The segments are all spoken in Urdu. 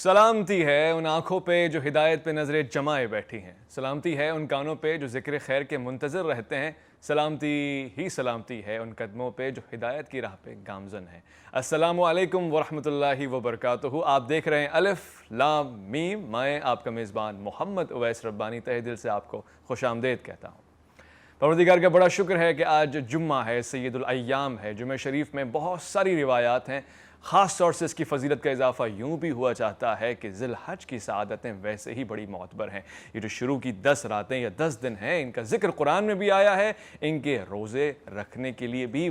سلامتی ہے ان آنکھوں پہ جو ہدایت پہ نظریں جمائے بیٹھی ہیں، سلامتی ہے ان کانوں پہ جو ذکر خیر کے منتظر رہتے ہیں، سلامتی ہی سلامتی ہے ان قدموں پہ جو ہدایت کی راہ پہ گامزن ہیں۔ السلام علیکم ورحمۃ اللہ وبرکاتہ۔ آپ دیکھ رہے ہیں الف لام میم، میں آپ کا میزبان محمد اویس ربانی تہہ دل سے آپ کو خوش آمدید کہتا ہوں۔ پروردگار کا بڑا شکر ہے کہ آج جمعہ ہے، سید الایام ہے، جمعہ شریف میں بہت ساری روایات ہیں۔ خاص طور سے اس کی فضیلت کا اضافہ یوں بھی ہوا چاہتا ہے کہ ذی الحج کی سعادتیں ویسے ہی بڑی معتبر ہیں۔ یہ جو شروع کی 10 راتیں یا 10 دن ہیں، ان کا ذکر قرآن میں بھی آیا ہے، ان کے روزے رکھنے کے لیے بھی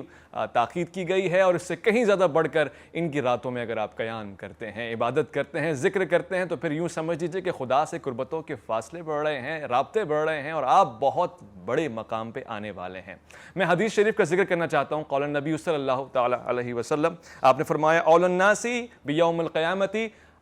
تاکید کی گئی ہے، اور اس سے کہیں زیادہ بڑھ کر ان کی راتوں میں اگر آپ قیام کرتے ہیں، عبادت کرتے ہیں، ذکر کرتے ہیں، تو پھر یوں سمجھ لیجیے کہ خدا سے قربتوں کے فاصلے بڑھ رہے ہیں، رابطے بڑھ رہے ہیں، اور آپ بہت بڑے مقام پہ آنے والے ہیں۔ میں حدیث شریف کا ذکر کرنا چاہتا ہوں۔ قول النبی صلی اللہ تعالی علیہ وسلم، آپ نے فرمایا اول الناس بیوم القیامت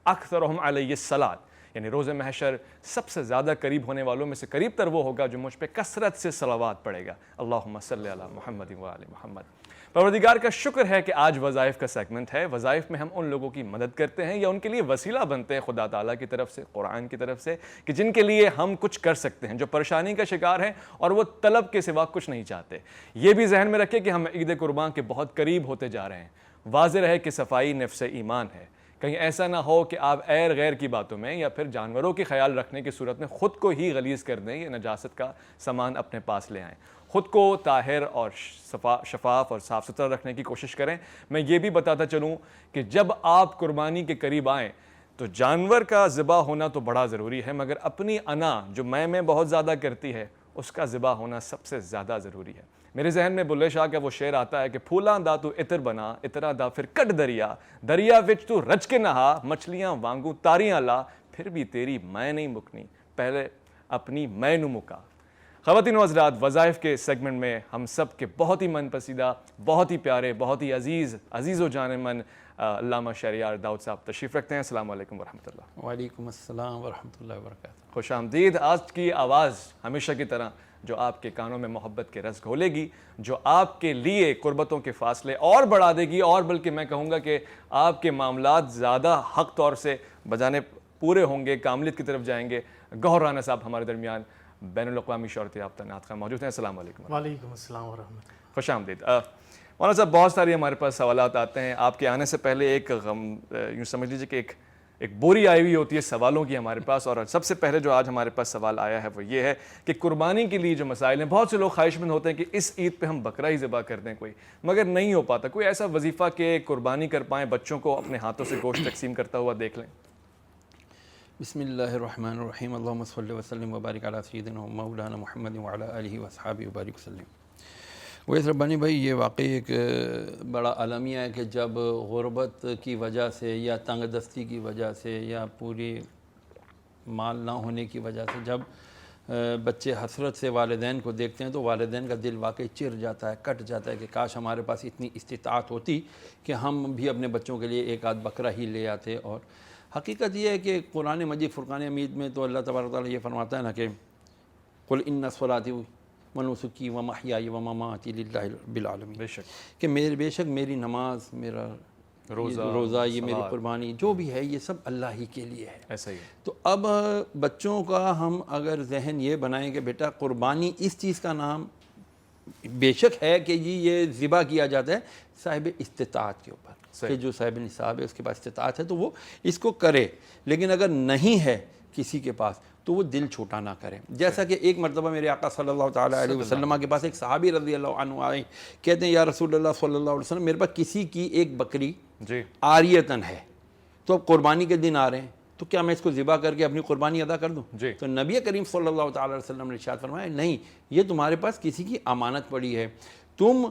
اکثرهم علی الصلاۃ، یعنی روز محشر سب سے زیادہ قریب ہونے والوں میں سے قریب تر وہ ہوگا جو مجھ پہ کثرت سے صلوات پڑھے گا، اللہم صلی علی محمد وآل محمد۔ پروردگار کا شکر ہے کہ آج وظائف کا سیگمنٹ ہے۔ وظائف میں ہم ان لوگوں کی مدد کرتے ہیں یا ان کے لیے وسیلہ بنتے ہیں خدا تعالیٰ کی طرف سے، قرآن کی طرف سے، کہ جن کے لیے ہم کچھ کر سکتے ہیں، جو پریشانی کا شکار ہیں اور وہ طلب کے سوا کچھ نہیں چاہتے۔ یہ بھی ذہن میں رکھیں کہ ہم عید قربان کے بہت قریب ہوتے جا رہے ہیں۔ واضح رہے کہ صفائی نفس ایمان ہے، کہیں ایسا نہ ہو کہ آپ ایر غیر کی باتوں میں یا پھر جانوروں کی خیال رکھنے کی صورت میں خود کو ہی غلیظ کر دیں یا نجاست کا سامان اپنے پاس لے آئیں۔ خود کو طاہر اور شفاف اور صاف ستھرا رکھنے کی کوشش کریں۔ میں یہ بھی بتاتا چلوں کہ جب آپ قربانی کے قریب آئیں تو جانور کا ذبح ہونا تو بڑا ضروری ہے، مگر اپنی انا جو میں بہت زیادہ کرتی ہے اس کا ذبح ہونا سب سے زیادہ ضروری ہے۔ میرے ذہن میں بلے شاہ کا وہ شعر آتا ہے کہ پھولاں دا تو عطر بنا، عطرا دا پھر کٹ دریا، دریا وچ تو رج کے نہا، مچھلیاں وانگوں تاریاں لا، پھر بھی تیری میں نہیں مکنی، پہلے اپنی میں نو مکا۔ خواتین و حضرات، وظائف کے سیگمنٹ میں ہم سب کے بہت ہی من پسندیدہ، بہت ہی پیارے، بہت ہی عزیز و جان من علامہ شہریار داؤد صاحب تشریف رکھتے ہیں۔ السلام علیکم ورحمۃ اللہ۔ وعلیکم السلام ورحمۃ اللہ وبرکاتہ۔ خوش آمدید۔ آج کی آواز ہمیشہ کی طرح جو آپ کے کانوں میں محبت کے رس گھولے گی، جو آپ کے لیے قربتوں کے فاصلے اور بڑھا دے گی، اور بلکہ میں کہوں گا کہ آپ کے معاملات زیادہ حق طور سے بجانے پورے ہوں گے، کاملیت کی طرف جائیں گے۔ گوہر رانا صاحب ہمارے درمیان بین الاقوامی شہرت یافتہ نعت خواں موجود ہیں۔ السلام علیکم۔ وعلیکم السلام ورحمۃ اللہ۔ خوش آمدید۔ مولانا صاحب، بہت ساری ہمارے پاس سوالات آتے ہیں۔ آپ کے آنے سے پہلے ایک یوں سمجھ لیجیے کہ ایک بوری آئی ہوئی ہوتی ہے سوالوں کی ہمارے پاس، اور سب سے پہلے جو آج ہمارے پاس سوال آیا ہے وہ یہ ہے کہ قربانی کے لیے جو مسائل ہیں، بہت سے لوگ خواہش مند ہوتے ہیں کہ اس عید پہ ہم بکرا ہی ذبح کر دیں کوئی، مگر نہیں ہو پاتا۔ کوئی ایسا وظیفہ کہ قربانی کر پائیں، بچوں کو اپنے ہاتھوں سے گوشت تقسیم کرتا ہوا دیکھ لیں؟ بسم اللہ الرحمن الرحیم، اللہم صلی وسلم وبارک علی سیدنا مولانا محمد وعلی آلہ واصحابہ وبارک وسلم۔ اویس ربانی بھائی، یہ واقعی ایک بڑا المیہ ہے کہ جب غربت کی وجہ سے یا تنگ دستی کی وجہ سے یا پوری مال نہ ہونے کی وجہ سے جب بچے حسرت سے والدین کو دیکھتے ہیں تو والدین کا دل واقعی چر جاتا ہے، کٹ جاتا ہے کہ کاش ہمارے پاس اتنی استطاعت ہوتی کہ ہم بھی اپنے بچوں کے لیے ایک آدھ بکرا ہی لے آتے۔ اور حقیقت یہ ہے کہ قرآن مجید فرقان حمید میں تو اللہ تبارک و تعالیٰ یہ فرماتا ہے نا کہ قل ان صلاتی ونسکی ومحیای ومماتی للہ رب العالمین، کہ بے شک میری نماز، میرا روزہ، یہ میری قربانی جو بھی ہے یہ سب اللہ ہی کے لیے ہے۔ ایسا ہی ہے۔ تو اب بچوں کا ہم اگر ذہن یہ بنائیں کہ بیٹا قربانی اس چیز کا نام بے شک ہے کہ یہ ذبح کیا جاتا ہے صاحب استطاعت کے اوپر، کہ جو صاحب نصاب ہے اس کے پاس استطاعت ہے تو وہ اس کو کرے، لیکن اگر نہیں ہے کسی کے پاس تو وہ دل چھوٹا نہ کرے۔ جیسا کہ ایک مرتبہ میرے آقا صلی اللہ تعالیٰ علیہ وسلم کے پاس ایک صحابی رضی اللہ عنہ آئے، کہتے ہیں یا رسول اللہ صلی اللہ علیہ وسلم، میرے پاس کسی کی ایک بکری عاریتاً ہے، تو اب قربانی کے دن آ رہے ہیں، تو کیا میں اس کو ذبح کر کے اپنی قربانی ادا کر دوں؟ تو نبی کریم صلی اللہ تعالیٰ علیہ وسلم نے ارشاد فرمایا نہیں، یہ تمہارے پاس کسی کی امانت پڑی ہے، تم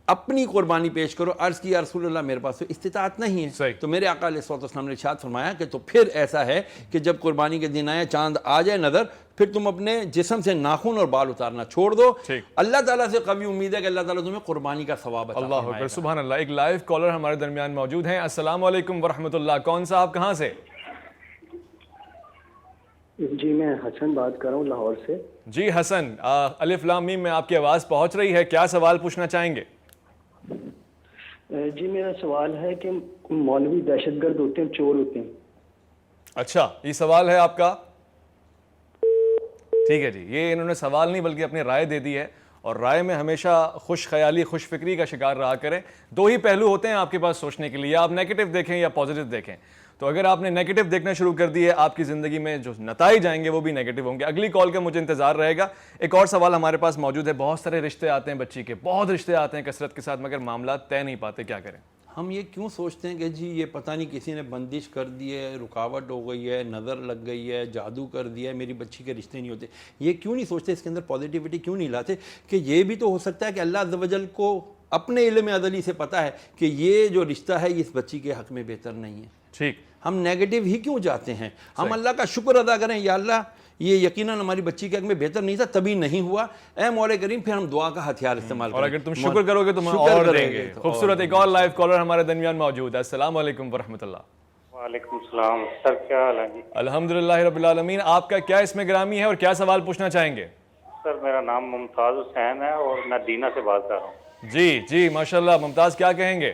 اپنی قربانی پیش کرو۔ عرض کی یا رسول اللہ میرے پاس تو استطاعت نہیں ہے، تو میرے آقا علیہ الصلوۃ والسلام نے ارشاد فرمایا کہ تو پھر ایسا ہے کہ جب قربانی کے دن آئے، چاند آ جائے نظر، پھر تم اپنے جسم سے ناخن اور بال اتارنا چھوڑ دو۔ اللہ تعالیٰ سے قوی امید ہے کہ اللہ تعالیٰ تمہیں قربانی کا ثواب عطا فرمائے گا۔ اللہ اکبر، سبحان اللہ۔ ایک لائیو کالر ہمارے درمیان موجود ہیں۔ السلام علیکم ورحمۃ اللہ۔ کون صاحب، کہاں سے؟ جی میں حسن بات کر رہا ہوں لاہور سے۔ جی حسن، الف لام میم میں آپ کی آواز پہنچ رہی ہے، کیا سوال پوچھنا چاہیں گے؟ جی میرا سوال ہے کہ مولوی دہشت گرد ہوتے ہیں، چور ہوتے ہیں؟ اچھا یہ سوال ہے آپ کا؟ ٹھیک ہے جی، یہ انہوں نے سوال نہیں بلکہ اپنی رائے دے دی ہے، اور رائے میں ہمیشہ خوش خیالی خوش فکری کا شکار رہا کریں. دو ہی پہلو ہوتے ہیں آپ کے پاس سوچنے کے لیے، آپ نیگیٹو دیکھیں یا پازیٹیو دیکھیں. تو اگر آپ نے نیگیٹو دیکھنا شروع کر دیے، آپ کی زندگی میں جو نتائج آئیں گے وہ بھی نیگیٹو ہوں گے. اگلی کال کا مجھے انتظار رہے گا. ایک اور سوال ہمارے پاس موجود ہے. بہت سارے رشتے آتے ہیں بچی کے، بہت رشتے آتے ہیں کثرت کے ساتھ، مگر معاملات طے نہیں پاتے، کیا کریں؟ ہم یہ کیوں سوچتے ہیں کہ جی یہ پتہ نہیں کسی نے بندش کر دی ہے، رکاوٹ ہو گئی ہے، نظر لگ گئی ہے، جادو کر دیا ہے، میری بچی کے رشتے نہیں ہوتے. یہ کیوں نہیں سوچتے، اس کے اندر پازیٹیوٹی کیوں نہیں لاتے کہ یہ بھی تو ہو سکتا ہے کہ اللہ عز و جل کو اپنے علم ازلی سے پتہ ہے کہ یہ جو رشتہ ہے اس بچی کے حق میں بہتر نہیں ہے. ٹھیک، ہم نیگیٹو ہی کیوں جاتے ہیں؟ ہم اللہ کا شکر ادا کریں، یا اللہ یہ یقیناً ہماری بچی کے حق میں بہتر نہیں تھا تبھی نہیں ہوا، اے مولا کریم، پھر ہم دعا کا ہتھیار استعمال کریں. اور اگر تم شکر کرو گے تو ہم اور دیں گے. خوبصورت ایک اور لائیو کالر ہمارے درمیان موجود ہے. السلام علیکم ورحمۃ اللہ. وعلیکم السلام سر، کیا حال ہے جی؟ الحمدللہ رب العالمین. آپ کا کیا اسم گرامی ہے اور کیا سوال پوچھنا چاہیں گے؟ سر میرا نام ممتاز حسین ہے اور میں دینا سے بات کر رہا ہوں. جی ماشاءاللہ. ممتاز کیا کہیں گے؟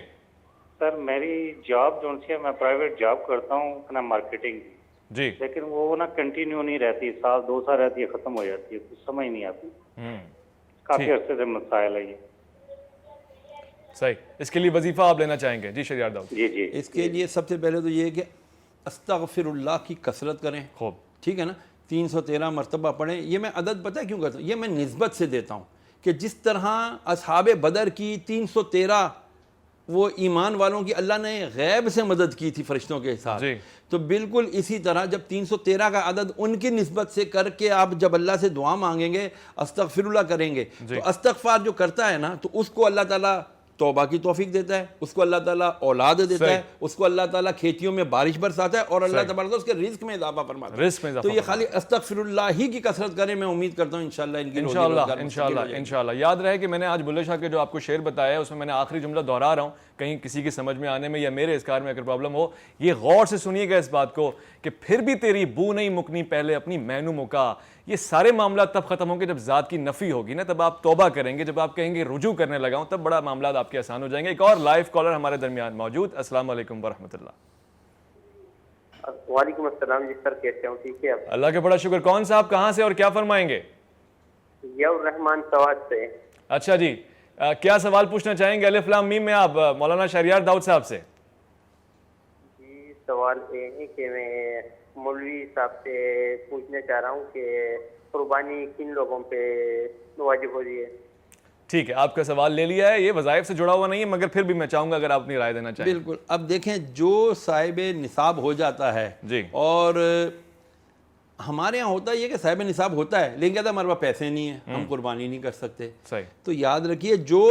سر میری جاب جو ہے، میں پرائیویٹ جاب کرتا ہوں اپنا مارکیٹنگ کی، جی لیکن وہ نا کنٹینیو نہیں رہتی، سال دو سال رہتی ہے ختم ہو جاتی ہے، کچھ سمجھ نہیں آتی. کافی عرصے سے مسائل ہے یہ. صحیح. اس کے لیے وظیفہ آپ لینا چاہیں گے؟ جی شہریار داؤد. جی اس کے لیے سب سے پہلے تو یہ ہے کہ استغفر اللہ کی کثرت کریں. خوب. ٹھیک ہے نا، 313 مرتبہ پڑھیں. یہ میں عدد پتہ ہے کیوں کرتا ہوں؟ یہ میں نسبت سے دیتا ہوں کہ جس طرح اصحاب بدر کی 313 وہ ایمان والوں کی اللہ نے غیب سے مدد کی تھی فرشتوں کے ساتھ، تو بالکل اسی طرح جب 313 کا عدد ان کی نسبت سے کر کے آپ جب اللہ سے دعا مانگیں گے، استغفر اللہ کریں گے، تو استغفار جو کرتا ہے نا، تو اس کو اللہ تعالیٰ توبہ کی توفیق دیتا ہے، اس کو اللہ تعالیٰ اولاد دیتا ہے، اس کو اللہ تعالیٰ کھیتیوں میں بارش برساتا ہے، اور اللہ تبارک اس کے رزق میں اضافہ فرماتا ہے. تو یہ خالی استغفر اللہ ہی کی کثرت کریں. میں امید کرتا ہوں انشاءاللہ ان کی انشاءاللہ. یاد رہے کہ میں نے آج بلے شاہ کے جو آپ کو شعر بتایا ہے اس میں نے آخری جملہ دہرا رہا ہوں، کہیں کسی کی سمجھ میں آنے میں یا میرے اذکار میں اگر پرابلم ہو. یہ غور سے سنیے گا اس بات کو کہ پھر بھی تیری بو نہیں مکنی پہلے اپنی مینو مکا. یہ سارے معاملات تب ختم ہوں گے جب ذات کی نفی ہوگی نا، تب آپ توبہ کریں گے، جب آپ کہیں گے رجوع کرنے لگا ہوں، تب بڑا معاملات آپ کے آسان ہو جائیں گے. ایک اور لائیو کالر ہمارے درمیان موجود. السلام علیکم ورحمۃ اللہ. وعلیکم السلام جی سر، کیسے ہوں؟ ٹھیک ہے آپ؟ اللہ کا بڑا شکر. کون صاحب، کہاں سے اور کیا فرمائیں گے؟ ضیاء الرحمان سواد سے. اچھا جی، کیا سوال پوچھنا چاہیں گے؟ الف لام میم میں آپ مولانا شہریار داؤد صاحب سے. جی سوال یہ ہے کہ میں مولوی صاحب سے پوچھنا چاہ رہا ہوں کہ قربانی کن لوگوں پہ واجب ہو رہی ہے؟ ٹھیک ہے، آپ کا سوال لے لیا ہے. یہ وظائف سے جڑا ہوا نہیں ہے، مگر پھر بھی میں چاہوں گا اگر آپ اپنی رائے دینا چاہیں. بالکل. اب دیکھیں، جو صاحب نصاب ہو جاتا ہے، جی، اور ہمارے ہاں ہوتا یہ کہ صاحب نصاب ہوتا ہے لیکن کہتا ہے ہمارے پاس پیسے نہیں ہیں، ہم قربانی نہیں کر سکتے. صحیح. تو یاد رکھیے جو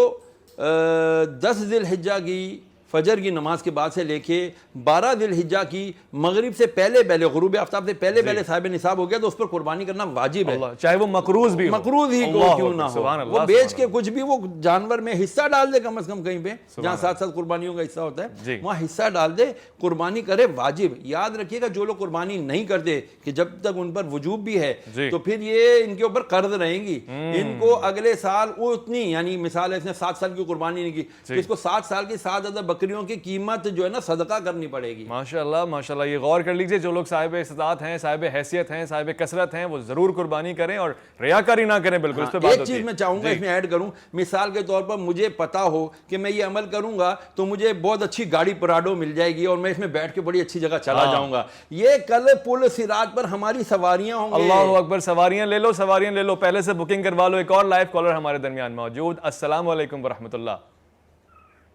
10 ذی الحجہ کی فجر کی نماز کے بعد سے لے کے 12 ذی الحجہ کی مغرب سے پہلے غروب آفتاب سے پہلے صاحب نصاب ہو گیا تو اس پر قربانی کرنا واجب ہے، چاہے وہ مقروض بھی ہو، مقروض ہی کیوں نہ ہو. وہ بیچ کے کچھ بھی وہ جانور میں حصہ ڈال دے، کم از کم کہیں پہ جہاں ساتھ ساتھ قربانیوں کا حصہ ہوتا ہے وہاں حصہ ڈال دے، قربانی کرے، واجب. یاد رکھیے گا جو لوگ قربانی نہیں کرتے کہ جب تک ان پر وجوب بھی ہے تو پھر یہ ان کے اوپر قرض رہیں گی. ان کو اگلے سال وہ اتنی، یعنی مثال ہے اس نے 7 سال کی قربانی نہیں کی تو اس کو 7 سال کی 7,000 بکریوں کی قیمت جو ہے نا صدقہ کرنی پڑے گی. ماشاءاللہ ماشاءاللہ. یہ غور کر لیجئے، جو لوگ صاحب استطاعت ہیں، صاحب حیثیت ہیں، صاحب کثرت ہیں، وہ ضرور قربانی کریں اور ریاکاری نہ کریں. بالکل اس پہ بات ہوتی ہے. ایک چیز میں چاہوں گا اس میں ایڈ کروں، مثال کے طور پر مجھے پتا ہو کہ میں یہ عمل کروں گا تو مجھے بہت اچھی گاڑی پراڈو مل جائے گی اور میں اس میں بیٹھ کے بڑی اچھی جگہ چلا جاؤں گا. یہ کل پل صراط پر ہماری سواریاں ہوں گے. اللہ اکبر. سواریاں لے لو، سواریاں لے لو، پہلے سے بکنگ کروا لو. ایک اور لائیو کالر ہمارے درمیان موجود. السلام علیکم ورحمۃ اللہ.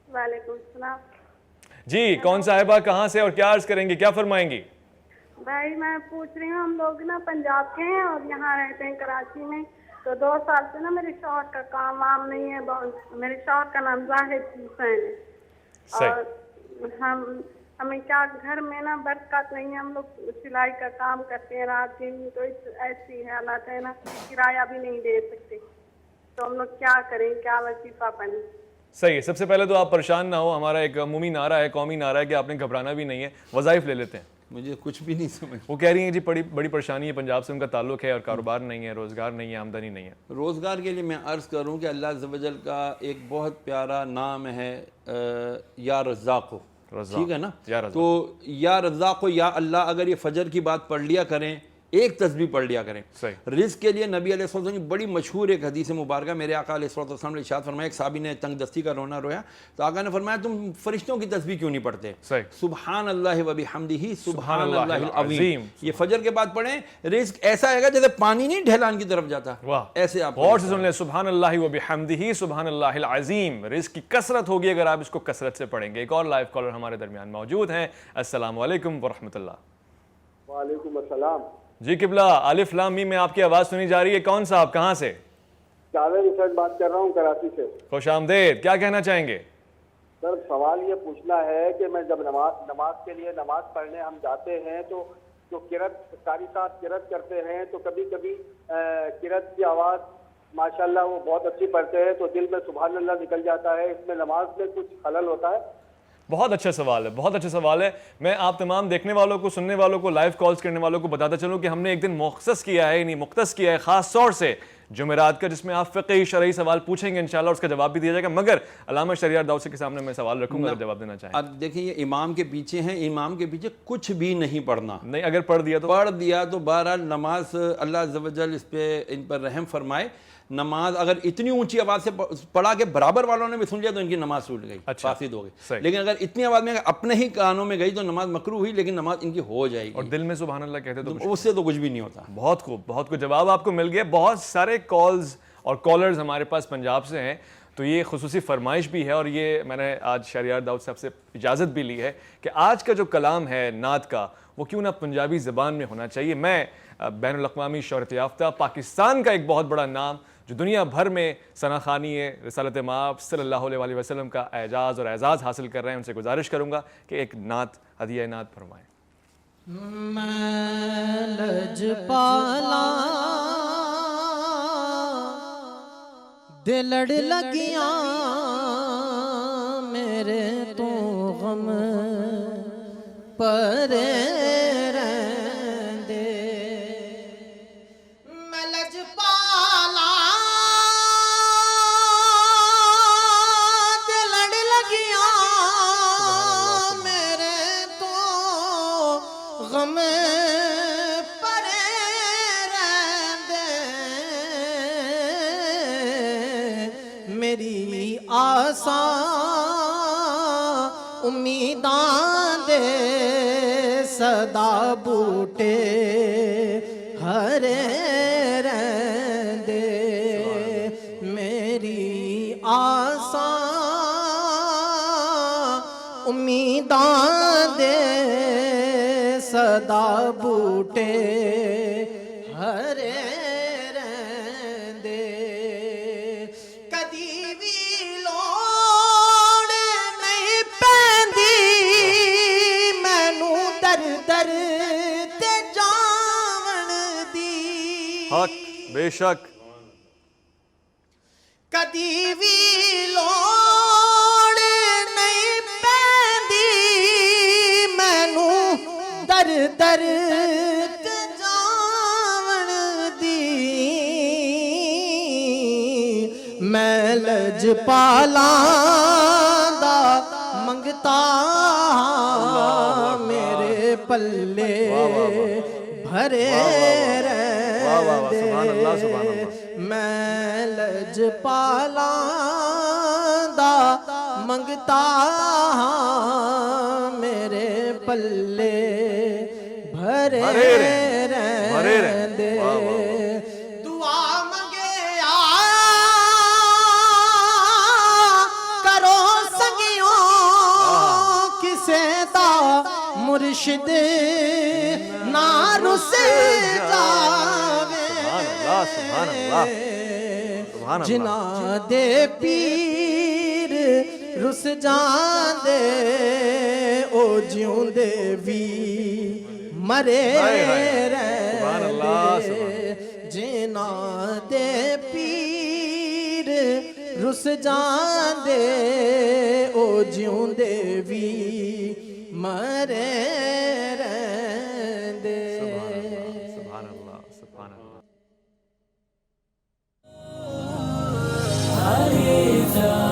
وعلیکم السلام. جی کون صاحبہ، کہاں سے اور کیا عرض کریں گی، کیا فرمائیں گی؟ بھائی میں پوچھ رہی ہوں، ہم لوگ نا پنجاب کے ہیں اور یہاں رہتے ہیں کراچی میں، تو 2 سال سے نا میرے شوہر کا کام وام نہیں ہے. میرے شوہر کا نام زاہد حسین ہے اور ہمیں کیا گھر میں نا برکت نہیں ہے. ہم لوگ سلائی کا کام کرتے ہیں رات دن، تو ایسی حالات ہے نا کرایہ بھی نہیں دے سکتے. تو ہم لوگ کیا کریں، کیا وظیفہ پڑھیں؟ صحیح ہے. سب سے پہلے تو آپ پریشان نہ ہو. ہمارا ایک عمومی نعرہ ہے، قومی نعرہ ہے کہ آپ نے گھبرانا بھی نہیں ہے. وظائف لے لیتے ہیں. مجھے کچھ بھی نہیں سمجھ. وہ کہہ رہی ہیں جی بڑی پریشانی ہے، پنجاب سے ان کا تعلق ہے اور کاروبار نہیں ہے، روزگار نہیں ہے، آمدنی نہیں ہے. روزگار کے لیے میں عرض کروں کہ اللہ عز و جل کا ایک بہت پیارا نام ہے یا رزاق. ٹھیک ہے نا. یا رزاق. تو یا رزاق و یا اللہ اگر یہ فجر کی بات پڑھ لیا کریں, ایک تسبیح پڑھ لیا کریں. رزق کے لیے نبی علیہ السلام کی بڑی مشہور ایک حدیث مبارکہ, میرے آقا علیہ السلام نے ارشاد فرمایا, ایک صحابی نے تنگ دستی کا رونا رویا تو آقا نے فرمایا تم فرشتوں کی تسبیح کیوں نہیں پڑھتے؟ سبحان اللہ و بحمدہ سبحان اللہ العظیم. یہ فجر کے بعد پڑھیں, رزق ایسا آئے گا جیسے پانی نہیں ڈھلان کی طرف جاتا, ایسے آپ غور سے سن لیں, سبحان اللہ و بحمدہ سبحان اللہ العظیم. رزق کی کثرت ہوگی اگر آپ اس کو کثرت سے پڑھیں گے. ایک اور لائیو کالر ہمارے درمیان موجود ہیں. السلام علیکم ورحمۃ اللہ. وعلیکم السلام. جی قبلہ, الف لام میم میں آپ کی آواز سنی جا رہی ہے. کون سا آپ کہاں سے؟ جاوید حسین بات کر رہا ہوں کراچی سے. خوش آمدید. کیا کہنا چاہیں گے؟ سر سوال یہ پوچھنا ہے کہ میں جب نماز کے لیے نماز پڑھنے ہم جاتے ہیں تو جو قرات ساری ساتھ قرات کرتے ہیں تو کبھی کبھی قرات کی آواز ماشاءاللہ وہ بہت اچھی پڑھتے ہیں تو دل میں سبحان اللہ نکل جاتا ہے, اس میں نماز میں کچھ خلل ہوتا ہے؟ بہت اچھا سوال ہے, بہت اچھا سوال ہے. میں آپ تمام دیکھنے والوں کو, سننے والوں کو, لائیو کالز کرنے والوں کو بتاتا چلوں کہ ہم نے ایک دن مختص کیا ہے, یعنی مختص کیا ہے خاص طور سے جمعرات کا, جس میں آپ فقہی شرعی سوال پوچھیں گے انشاءاللہ, اس کا جواب بھی دیا جائے گا. مگر علامہ شہریار داؤد کے سامنے میں سوال رکھوں گا اگر جواب دینا چاہیں. اب دیکھیں یہ امام کے پیچھے ہیں, امام کے پیچھے کچھ بھی نہیں پڑھنا. نہیں, اگر پڑھ دیا تو بہرحال نماز اللہ عز و جل اس پہ ان پر رحم فرمائے. نماز اگر اتنی اونچی آواز سے پڑھا کہ برابر والوں نے بھی سن لیا تو ان کی نماز ٹوٹ گئی, فاسد ہو گئی. لیکن اگر اتنی آواز میں اپنے ہی کانوں میں گئی تو نماز مکروہ ہوئی, لیکن نماز ان کی ہو جائے گی. اور دل میں سبحان اللہ کہتے تو اس سے تو کچھ بھی نہیں ہوتا. بہت خوب, بہت خوب. جواب آپ کو مل گیا. بہت سارے کالز اور کالرز ہمارے پاس پنجاب سے ہیں, تو یہ خصوصی فرمائش بھی ہے, اور یہ میں نے آج شہریار داؤد صاحب سے اجازت بھی لی ہے کہ آج کا جو کلام ہے نعت کا وہ کیوں نہ پنجابی زبان میں ہونا چاہیے. میں بین الاقوامی شہرت یافتہ پاکستان کا ایک بہت بڑا نام جو دنیا بھر میں ثناخوانی رسالت مآب صلی اللہ علیہ وسلم کا اعجاز اور اعزاز حاصل کر رہے ہیں, ان سے گزارش کروں گا کہ ایک نعت, ہدیہ نعت فرمائیں. میں لجپالا دلڑ لگیاں میرے تو غم پرے رہندے. میں لجپالا دلڑ لگیاں میرے تو غم پرے رہندے. میری آساں امیداں دے صدا بوٹے ہرے رہندے. میری آساں امیداں دے صدا بوٹے ہرے رہندے. کدی بھی لوڑ نہیں پیندی مینوں در در تے جاون دی. حق بے شک. کدی بھی لوڑ نہیں پیندی مینوں در در تے جاون دی. میں لجپالاں دا منگتا میرے پلے بھرے رہندے. میں لجپالاں دا منگتا میرے پلے بھرے رہندے. دعا منگیا کرو سنگیوں کسے دا مرشد نہ رس جاوے. جنہ دے پیر رس جاندے او جیوندے وی مرے رہندے. جنہ دے پیر رس جاندے او جیوندے وی مرے رہندے. سبحان اللہ, سبحان اللہ.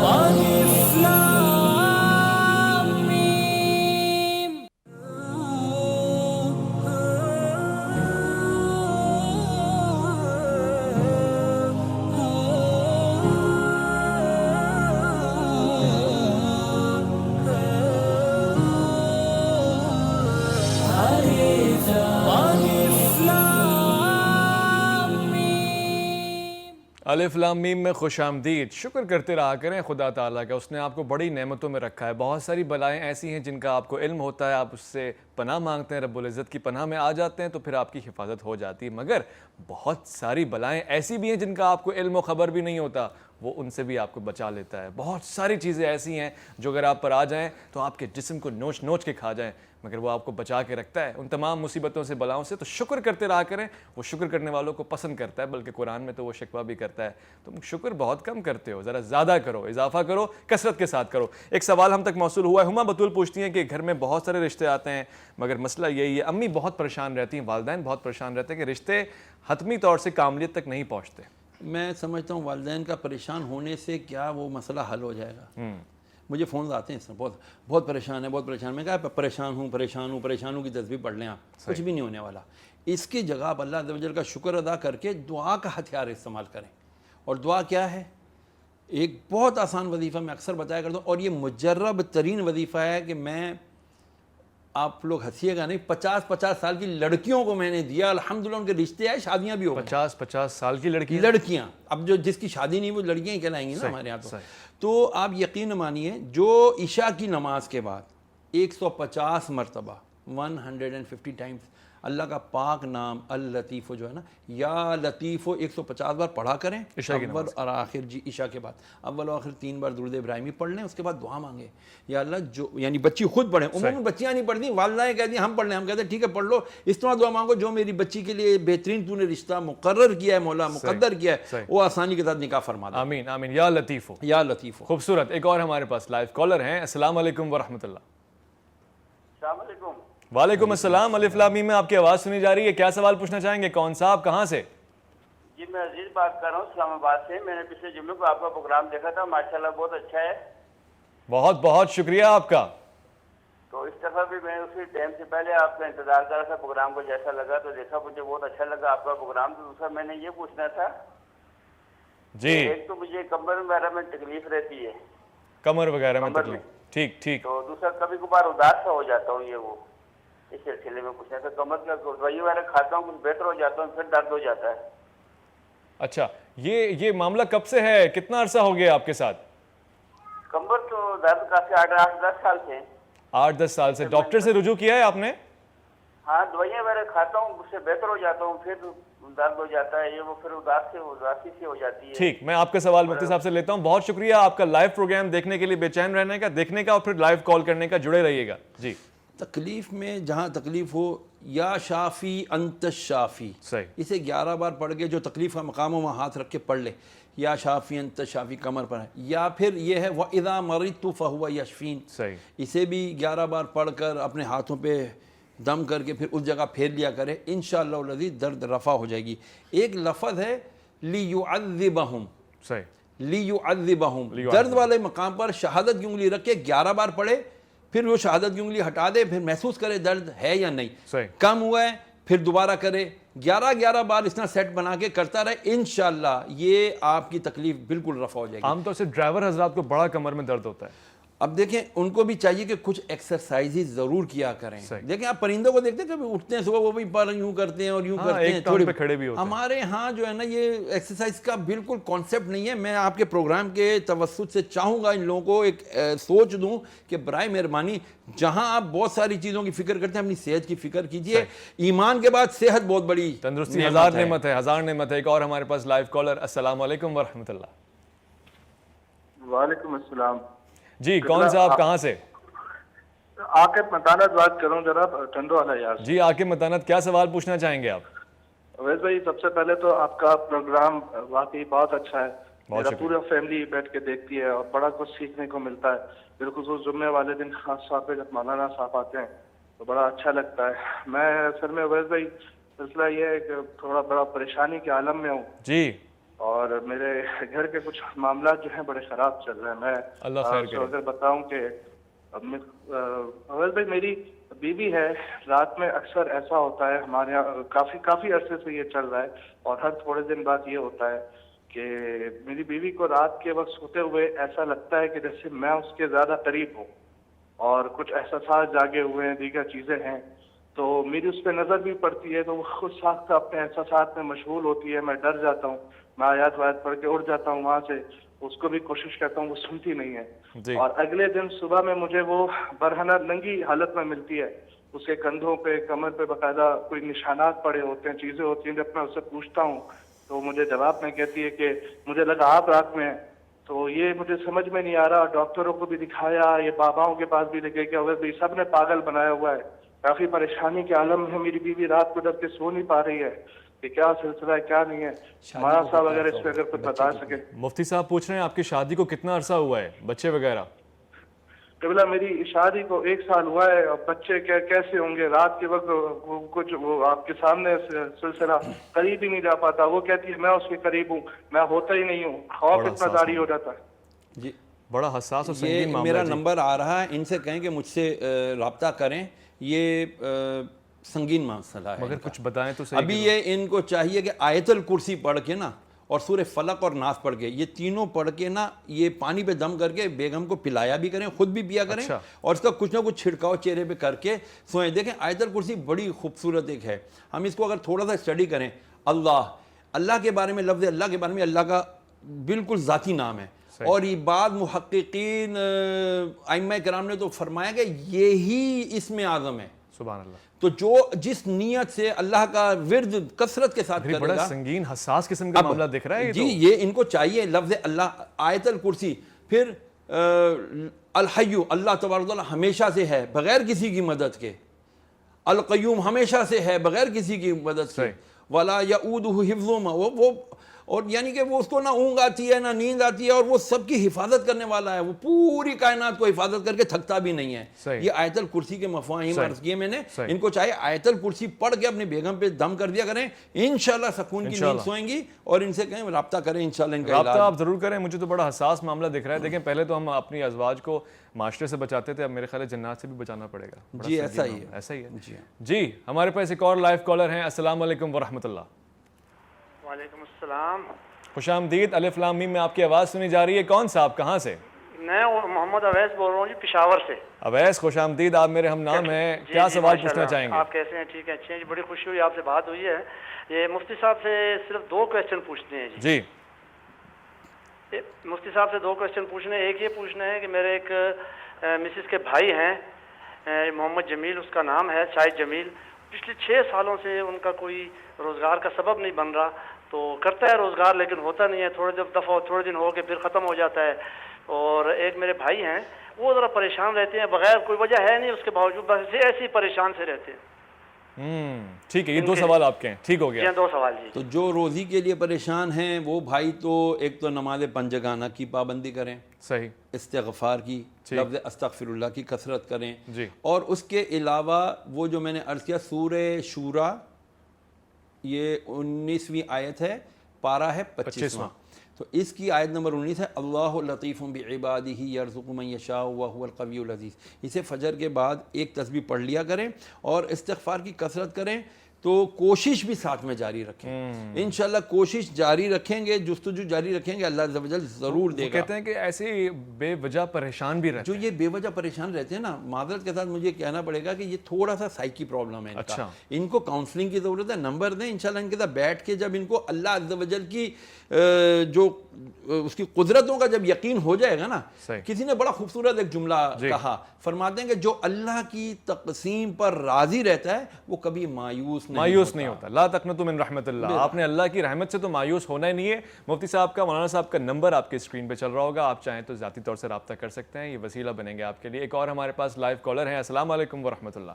Alif Lam Mim. الف لام میم میں خوش آمدید. شکر کرتے رہا کریں خدا تعالیٰ کا, اس نے آپ کو بڑی نعمتوں میں رکھا ہے. بہت ساری بلائیں ایسی ہیں جن کا آپ کو علم ہوتا ہے, آپ اس سے پناہ مانگتے ہیں, رب العزت کی پناہ میں آ جاتے ہیں تو پھر آپ کی حفاظت ہو جاتی ہے. مگر بہت ساری بلائیں ایسی بھی ہیں جن کا آپ کو علم و خبر بھی نہیں ہوتا, وہ ان سے بھی آپ کو بچا لیتا ہے. بہت ساری چیزیں ایسی ہیں جو اگر آپ پر آ جائیں تو آپ کے جسم کو نوچ نوچ کے کھا جائیں, مگر وہ آپ کو بچا کے رکھتا ہے ان تمام مصیبتوں سے, بلاؤں سے. تو شکر کرتے رہا کریں, وہ شکر کرنے والوں کو پسند کرتا ہے, بلکہ قرآن میں تو وہ شکوہ بھی کرتا ہے. تم شکر بہت کم کرتے ہو, ذرا زیادہ کرو, اضافہ کرو, کثرت کے ساتھ کرو. ایک سوال ہم تک موصول ہوا ہے. ہما بطول پوچھتی ہیں کہ گھر میں بہت سارے رشتے آتے ہیں مگر مسئلہ یہی ہے, امی بہت پریشان رہتی ہیں, والدین بہت پریشان رہتے ہیں کہ رشتے حتمی طور سے کاملیت تک نہیں پہنچتے. میں سمجھتا ہوں والدین کا پریشان ہونے سے کیا وہ مسئلہ حل ہو جائے گا. مجھے فونز آتے ہیں, بہت پریشان ہے, بہت پریشان. میں کہا پریشان ہوں کی تصویر پڑھ لیں آپ, کچھ بھی نہیں ہونے والا. اس کی جگہ آپ اللہ عز و جل کا شکر ادا کر کے دعا کا ہتھیار استعمال کریں. اور دعا کیا ہے؟ ایک بہت آسان وظیفہ میں اکثر بتایا کرتا ہوں, اور یہ مجرب ترین وظیفہ ہے کہ میں, آپ لوگ ہنسیے گا نہیں, 50 سال کی لڑکیوں کو میں نے دیا, الحمدللہ ان کے رشتے آئے, شادیاں بھی ہو گئی. 50 سال کی لڑکیاں اب جو جس کی شادی نہیں وہ لڑکیاں ہی کہلائیں گی نا ہمارے یہاں. تو آپ یقین مانیے جو عشاء کی نماز کے بعد 150 مرتبہ 150 ٹائمز اللہ کا پاک نام اللطیف جو ہے نا, یا لطیف 150 بار پڑھا کریں اول اور آخر. جی عشاء کے بعد اول و آخر 3 بار درود ابراہیمی پڑھ لیں, اس کے بعد دعا مانگے یا اللہ جو, یعنی بچی خود پڑھیں, عموماً بچیاں نہیں پڑھتی, والدہ کہتی ہیں ہم پڑھ لیں, ہم کہتے ہیں ٹھیک ہے پڑھ لو. اس طرح دعا مانگو جو میری بچی کے لیے بہترین تو نے رشتہ مقرر کیا ہے, مولا مقدر کیا ہے, وہ آسانی کے ساتھ نکاح فرما دے. آمین آمین یا لطیف یا لطیف. خوبصورت. ایک اور ہمارے پاس لائیو کالر ہیں. السلام علیکم ورحمۃ اللہ. السلام علیکم. وعلیکم السلام. الف لام میم میں آپ کی آواز سنی جا رہی ہے, کیا سوال پوچھنا چاہیں گے؟ کون صاحب, کہاں سے؟ جی میں عزیز بات کر رہا ہوں اسلام آباد سے. میں نے پچھلے جمعے کو آپ کا پروگرام دیکھا تھا, ماشاءاللہ بہت اچھا ہے. بہت بہت شکریہ آپ کا. تو اس دفعہ بھی میں اسی ٹائم سے پہلے آپ کا انتظار کر رہا تھا, پروگرام کو جیسا لگا تو دیکھا, مجھے بہت اچھا لگا آپ کا پروگرام. تو دوسرا میں نے یہ پوچھنا تھا جی, ایک تو مجھے کمر وغیرہ میں تکلیف رہتی ہے, کمر وغیرہ میں تکلیف, ٹھیک ٹھیک. تو دوسرا کبھی کبھار اداس سا ہو جاتا ہوں, یہ وہ اس سلسلے میں پوچھنا تھا. کمر کا دوائی وغیرہ کھاتا ہوں, کچھ بہتر ہو جاتا ہوں, پھر درد ہو جاتا ہے. اچھا, یہ معاملہ کب سے ہے, کتنا عرصہ ہو گیا آپ کے ساتھ؟ کمر تو درد کافی 8-10 سال سے. 8-10 سال سے. ڈاکٹر سے رجوع کیا ہے آپ نے؟ ہاں دوائیاں وغیرہ کھاتا ہوں, اس سے بہتر ہو جاتا ہوں, پھر درد ہو جاتا ہے, یہ وہ پھر اداسی سے ہو جاتی ہے. ٹھیک, میں آپ کا سوال مفتی صاحب سے لیتا ہوں. بہت شکریہ آپ کا لائیو پروگرام دیکھنے کے لیے, بے چین رہنے کا, دیکھنے کا, اور پھر لائیو کال کرنے کا. جڑے رہیے گا. جی, تکلیف میں جہاں تکلیف ہو, یا شافی انت شافی, صحیح, اسے 11 بار پڑھ کے جو تکلیف کا مقام ہو وہاں ہاتھ رکھ کے پڑھ لے, یا شافی انت شافی کمر پر ہے. یا پھر یہ ہے وَإِذَا مَرِضْتُ فَهُوَ يَشْفِينِ, صحیح, اسے بھی 11 بار پڑھ کر اپنے ہاتھوں پہ دم کر کے پھر اس جگہ پھیر لیا کرے, انشاءاللہ الذی درد رفع ہو جائے گی. ایک لفظ ہے لِيُعَذِّبَهُمْ, صحیح, لِيُعَذِّبَهُمْ, درد والے مقام پر شہادت کی انگلی رکھ کے 11 بار پڑھے, پھر وہ شہادت کی انگلی ہٹا دے, پھر محسوس کرے درد ہے یا نہیں, صحیح, کم ہوا ہے, پھر دوبارہ کرے. 11 بار اس طرح سیٹ بنا کے کرتا رہے, انشاءاللہ یہ آپ کی تکلیف بالکل رفع ہو جائے گی. عام طور سے ڈرائیور حضرات کو بڑا کمر میں درد ہوتا ہے. اب دیکھیں ان کو بھی چاہیے کہ کچھ ایکسرسائزز ضرور کیا کریں. دیکھیں آپ پرندوں کو دیکھتے ہیں کبھی اٹھتے ہیں صبح, وہ بھی پر یوں کرتے ہیں اور یوں کرتے ہیں, تھوڑی پہ کھڑے بھی ہوتے ہیں. ہمارے ہاں جو ہے نا یہ ایکسرسائز کا بالکل کانسیپٹ نہیں ہے. میں آپ کے پروگرام کے توسط سے چاہوں گا ان لوگوں کو ایک سوچ دوں کہ برائے مہربانی جہاں آپ بہت ساری چیزوں کی فکر کرتے ہیں, اپنی صحت کی فکر کیجئے. ایمان کے بعد صحت بہت بڑی تندرستی ہزار نعمت ہے, ہزار نعمت ہے. ایک اور ہمارے پاس لائیو کالر. السلام علیکم ورحمۃ اللہ. وعلیکم السلام. جی, کون صاحب, کہاں سے؟ عاقب متانت بات کروں ذرا, ٹنڈو والا یار. جی عاقب متانت, کیا سوال پوچھنا چاہیں گے آپ؟ اویس بھائی سب سے پہلے تو آپ کا پروگرام واقعی بہت اچھا ہے, میرا پورا فیملی بیٹھ کے دیکھتی ہے اور بڑا کچھ سیکھنے کو ملتا ہے. بالخصوص جمعے والے دن خاص طور پہ جب مولانا صاحب آتے ہیں تو بڑا اچھا لگتا ہے. میں اصل میں اویس بھائی سلسلہ یہ ہے کہ تھوڑا بڑا پریشانی کے عالم میں ہوں جی, اور میرے گھر کے کچھ معاملات جو ہیں بڑے خراب چل رہے ہیں. میں اللہ خیر کرے. اگر بتاؤں کہ اویس بھائی میری بیوی ہے, رات میں اکثر ایسا ہوتا ہے, ہمارے یہاں کافی عرصے سے یہ چل رہا ہے, اور ہر تھوڑے دن بعد یہ ہوتا ہے کہ میری بیوی کو رات کے وقت سوتے ہوئے ایسا لگتا ہے کہ جیسے میں اس کے زیادہ قریب ہوں, اور کچھ احساسات جاگے ہوئے ہیں, دیگر چیزیں ہیں. تو میری اس پہ نظر بھی پڑتی ہے تو وہ خود ساختہ اپنے احساسات میں مشغول ہوتی ہے. میں ڈر جاتا ہوں, میں آیات وایات پڑھ کے اٹھ جاتا ہوں وہاں سے, اس کو بھی کوشش کرتا ہوں, وہ سنتی نہیں ہے. اور اگلے دن صبح میں مجھے وہ برہنہ ننگی حالت میں ملتی ہے, اس کے کندھوں پہ کمر پہ باقاعدہ کوئی نشانات پڑے ہوتے ہیں, چیزیں ہوتی ہیں. جب میں اس سے پوچھتا ہوں تو مجھے جواب میں کہتی ہے کہ مجھے لگا آپ رات میں. تو یہ مجھے سمجھ میں نہیں آ رہا, ڈاکٹروں کو بھی دکھایا, یہ باباؤں کے پاس بھی لے کے گیا, بھی سب نے پاگل بنایا ہوا ہے. کافی پریشانی کے عالم ہے, میری بیوی رات کو ڈر کے سو نہیں پا رہی ہے کہ کیا سلسلہ ہے کیا نہیں ہے. مولانا صاحب اگر اس پہ اگر کچھ بتا سکے. مفتی صاحب پوچھ رہے ہیں آپ کی شادی کو کتنا عرصہ ہوا ہے, بچے وغیرہ؟ قبلہ میری شادی کو 1 سال ہوا ہے, اور بچے کیسے ہوں گے؟ رات کے وقت کچھ وہ آپ کے سامنے سلسلہ قریب ہی نہیں جا پاتا. وہ کہتی ہے میں اس کے قریب ہوں, میں ہوتا ہی نہیں ہوں, خوف اتنا جاری ہو جاتا ہے. جی بڑا حساس اور سنگین یہ معاملہ. میرا نمبر آ رہا ہے, ان سے کہیں کہ مجھ سے رابطہ کریں. یہ سنگین مسئلہ ہے, مگر کچھ بتائیں تو صحیح. ابھی یہ ان کو چاہیے کہ آیت الکرسی پڑھ کے نا اور سورہ فلق اور ناس پڑھ کے, یہ تینوں پڑھ کے نا یہ پانی پہ دم کر کے بیگم کو پلایا بھی کریں, خود بھی پیا کریں, اور اس کا کچھ نہ کچھ چھڑکاؤ چہرے پہ کر کے سوئیں. دیکھیں آیت الکرسی بڑی خوبصورت ایک ہے. ہم اس کو اگر تھوڑا سا اسٹڈی کریں, اللہ کے بارے میں, لفظ اللہ کے بارے میں اللہ کا بالکل ذاتی نام ہے. اور یہ بعض محققین ائمہ کرام نے تو فرمایا کہ یہی اسم اعظم ہے. سبحان اللہ. تو جو جس نیت سے اللہ کا ورد کثرت کے ساتھ کرے گا, بڑا سنگین حساس قسم کا معاملہ دکھ رہا ہے جی. یہ ان کو چاہیے لفظ اللہ, آیت الکرسی, پھر الحی اللہ تبارک و تعالی ہمیشہ سے ہے بغیر کسی کی مدد کے, القیوم ہمیشہ سے ہے بغیر کسی کی مدد کے, ولا یعودہ حفظہما, وہ اور یعنی کہ وہ اس کو نہ اونگ آتی ہے نہ نیند آتی ہے, اور وہ سب کی حفاظت کرنے والا ہے, وہ پوری کائنات کو حفاظت کر کے تھکتا بھی نہیں ہے. یہ آیت الکرسی کے مفاہیم عرض کیے میں نے. ان کو چاہے آیت الکرسی پڑھ کے اپنے بیگم پہ دم کر دیا کریں, انشاءاللہ سکون کی نیند سوئیں گی. اور ان سے کہیں رابطہ کریں, انشاءاللہ ان کا علاج. رابطہ آپ ضرور کریں. مجھے تو بڑا حساس معاملہ دکھ رہا ہے. دیکھیں پہلے تو ہم اپنی ازواج کو معاشرے سے بچاتے تھے, اب میرے خیال ہے جنات سے بھی بچانا پڑے گا. جی ایسا ہی ہے, ایسا ہی ہے. جی ہمارے پاس ایک اور لائیو کالر ہیں. السلام علیکم ورحمۃ اللہ. وعلیکم السلام. خوش آمدید. الف لام میم میں آپ کی آواز سنی جا رہی ہے. کون صاحب, کہاں سے؟ میں محمد اویس بول رہا ہوں جی, پشاور سے. اویس خوش آمدید, آپ میرے ہم نام ہیں. کیا سوال پوچھنا چاہیں گے؟ آپ کیسے ہیں؟ ٹھیک ہے, اچھے ہیں جی, بڑی خوشی ہوئی آپ سے بات ہوئی ہے. یہ مفتی صاحب سے صرف 2 کویسچن پوچھنے ہیں جی. مفتی صاحب سے 2 کویسچن پوچھنے ہیں. ایک یہ پوچھنا ہے کہ میرے ایک مسز کے بھائی ہیں, محمد جمیل اس کا نام ہے, شاہد جمیل. پچھلے 6 سالوں سے ان کا کوئی روزگار کا سبب نہیں بن رہا. تو کرتا ہے روزگار لیکن ہوتا نہیں ہے, تھوڑے دن ہو کے پھر ختم ہو جاتا ہے. اور ایک میرے بھائی ہیں, وہ ذرا پریشان رہتے ہیں, بغیر کوئی وجہ ہے نہیں, اس کے باوجود بس ایسے ہی پریشان سے رہتے ہیں. ٹھیک ہے, یہ 2 سوال آپ کے ہیں. ٹھیک ہو گیا. 2 سوال جی. تو جو روزی کے لیے پریشان ہیں وہ بھائی تو ایک تو نماز 5 جگانہ کی پابندی کریں, صحیح, استغفار کی, لفظ استغفر اللہ کی کثرت کریں. جی. اور اس کے علاوہ وہ جو میں نے عرض کیا سورہ شورا, یہ 19ویں آیت ہے, پارہ ہے 25واں, تو اس کی آیت نمبر 19 ہے, اللہ لطیف بعبادہ یرزق من یشاء وہو القوی العزیز. اسے فجر کے بعد ایک تسبیح پڑھ لیا کریں اور استغفار کی کثرت کریں. تو کوشش بھی ساتھ میں جاری رکھیں. انشاءاللہ کوشش جاری رکھیں گے, جستجو جاری رکھیں گے, اللہ عز و جل ضرور دے گا. کہتے ہیں کہ ایسے بے وجہ پریشان بھی رہتے ہیں, جو یہ بے وجہ پریشان رہتے ہیں نا, معذرت کے ساتھ مجھے کہنا پڑے گا کہ یہ تھوڑا سا سائیکی پرابلم ہے ان کا. ان کو کاؤنسلنگ کی ضرورت ہے. نمبر دیں, انشاءاللہ ان کے ساتھ بیٹھ کے جب ان کو اللہ عز و جل کی جو اس کی قدرتوں کا جب یقین ہو جائے گا نا. کسی نے بڑا خوبصورت ایک جملہ کہا, فرماتے ہیں کہ جو اللہ کی تقسیم پر راضی رہتا ہے وہ کبھی مایوس نہیں ہوتا. لا تقنطوا من رحمت اللہ. آپ نے اللہ کی رحمت سے تو مایوس ہونا ہی نہیں ہے. مفتی صاحب کا, مولانا صاحب کا نمبر آپ کے اسکرین پہ چل رہا ہوگا, آپ چاہیں تو ذاتی طور سے رابطہ کر سکتے ہیں, یہ وسیلہ بنیں گے آپ کے لیے. ایک اور ہمارے پاس لائیو کالر ہیں. السلام علیکم ورحمۃ اللہ.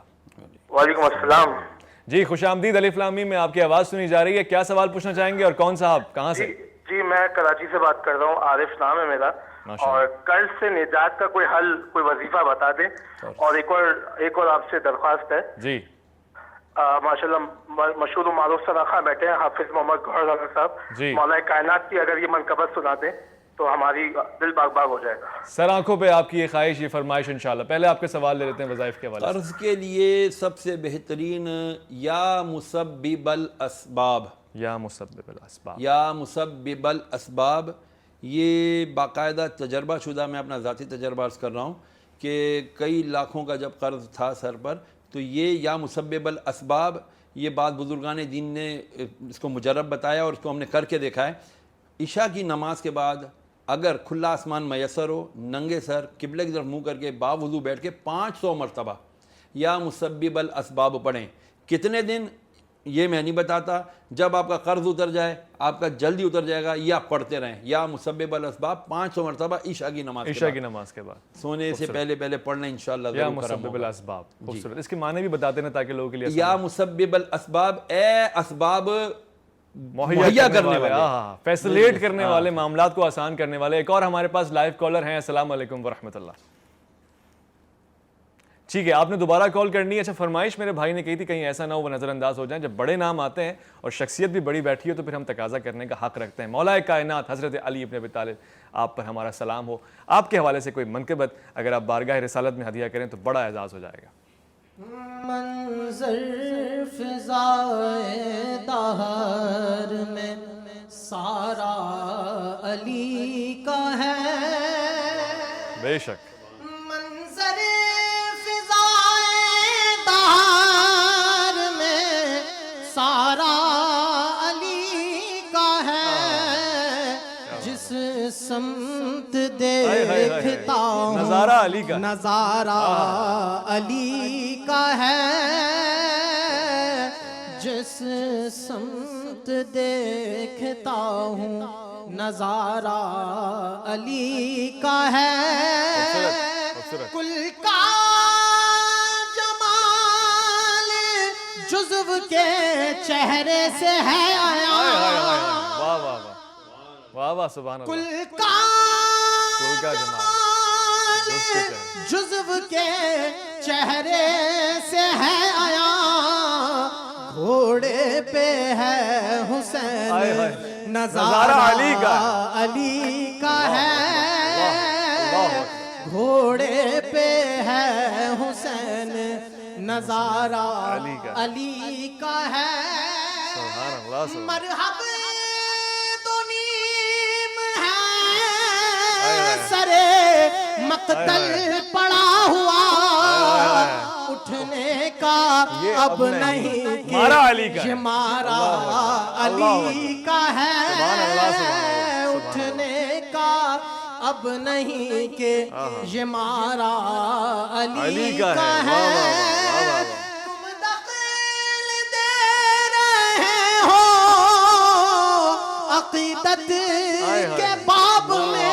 وعلیکم السلام جی. خوش آمدید. الف لام میم میں آپ کی آواز سنی جا رہی ہے. کیا سوال پوچھنا چاہیں گے اور کون صاحب کہاں سے؟ جی میں کراچی سے بات کر رہا ہوں, عارف نام ہے میرا. اور قرض سے نجات کا کوئی حل, کوئی وظیفہ بتا دیں. اور ایک اور آپ سے درخواست ہے. جی ماشاءاللہ مشہور و معروف سر خان بیٹھے ہیں, حافظ محمد گوہر صاحب, مولا کائنات کی اگر یہ منقبت سنا دیں تو ہماری دل باغ باغ ہو جائے گا. سر آنکھوں پہ آپ کی یہ خواہش, یہ فرمائش انشاءاللہ. پہلے آپ کے سوال لے لیتے ہیں وظائف کے حوالے سے. قرض کے لیے سب سے بہترین یا مسبب الاسباب, یا مسبب الاسباب, یا مسبب الاسباب, یہ باقاعدہ تجربہ شدہ, میں اپنا ذاتی تجربہ عرض کر رہا ہوں کہ کئی لاکھوں کا جب قرض تھا سر پر, تو یہ یا مسبب الاسباب، یہ بات بزرگان دین نے اس کو مجرب بتایا اور اس کو ہم نے کر کے دیکھا ہے. عشاء کی نماز کے بعد اگر کھلا آسمان میسر ہو، ننگے سر قبلے کی طرف منہ کر کے باوضو بیٹھ کے 500 مرتبہ یا مسبب الاسباب پڑھیں. کتنے دن یہ میں نہیں بتاتا، جب آپ کا قرض اتر جائے، آپ کا جلدی اتر جائے گا، یا پڑھتے رہیں یا مسبب الاسباب 500 مرتبہ عشاء کی نماز کے بعد سونے سے پہلے پڑھنا انشاءاللہ یا مسبب الاسباب. خوبصورت. اس کے معنی بھی بتاتے ہیں تاکہ لوگوں کے لیے یا مسبب الاسباب، اے اسباب مہیا کرنے والے، فیسلیٹ کرنے والے، معاملات کو آسان کرنے والے. ایک اور ہمارے پاس لائیو کالر ہیں. السلام علیکم ورحمۃ اللہ. ٹھیک ہے، آپ نے دوبارہ کال کرنی ہے. اچھا، فرمائش میرے بھائی نے کہی تھی کہیں ایسا نہ ہو وہ نظر انداز ہو جائیں. جب بڑے نام آتے ہیں اور شخصیت بھی بڑی بیٹھی ہو تو پھر ہم تقاضا کرنے کا حق رکھتے ہیں. مولا کائنات حضرت علی ابن ابی طالب، آپ پر ہمارا سلام ہو. آپ کے حوالے سے کوئی منقبت اگر آپ بارگاہ رسالت میں ہدیہ کریں تو بڑا اعزاز ہو جائے گا. منظر فضائے دہر میں سارا علی کا ہے. بے شک. منظر فضائے دہر میں سارا علی کا ہے. جس سمت دیکھتا ہوں نظارہ علی کا، نظارہ علی کا ہے. جس سمت دیکھتا ہوں نظارہ علی کا ہے. کل کا جمال جزو کے چہرے سے ہے آیا. واہ واہ واہ واہ، سبحان اللہ. کل کا جمال جزو کے چہرے سے ہے آیا. گھوڑے پہ ہے حسین نظارہ علی کا ہے. گھوڑے پہ ہے حسین نظارہ علی کا ہے. مرحب تو نیم ہے سرے مقتل پڑا ہوا. اٹھنے کا اب نہیں کہ یہ مارا علی کا ہے. اٹھنے کا اب نہیں کہ یہ مارا علی کا ہے. تم دخل دے رہے ہو عقیدت کے باب میں.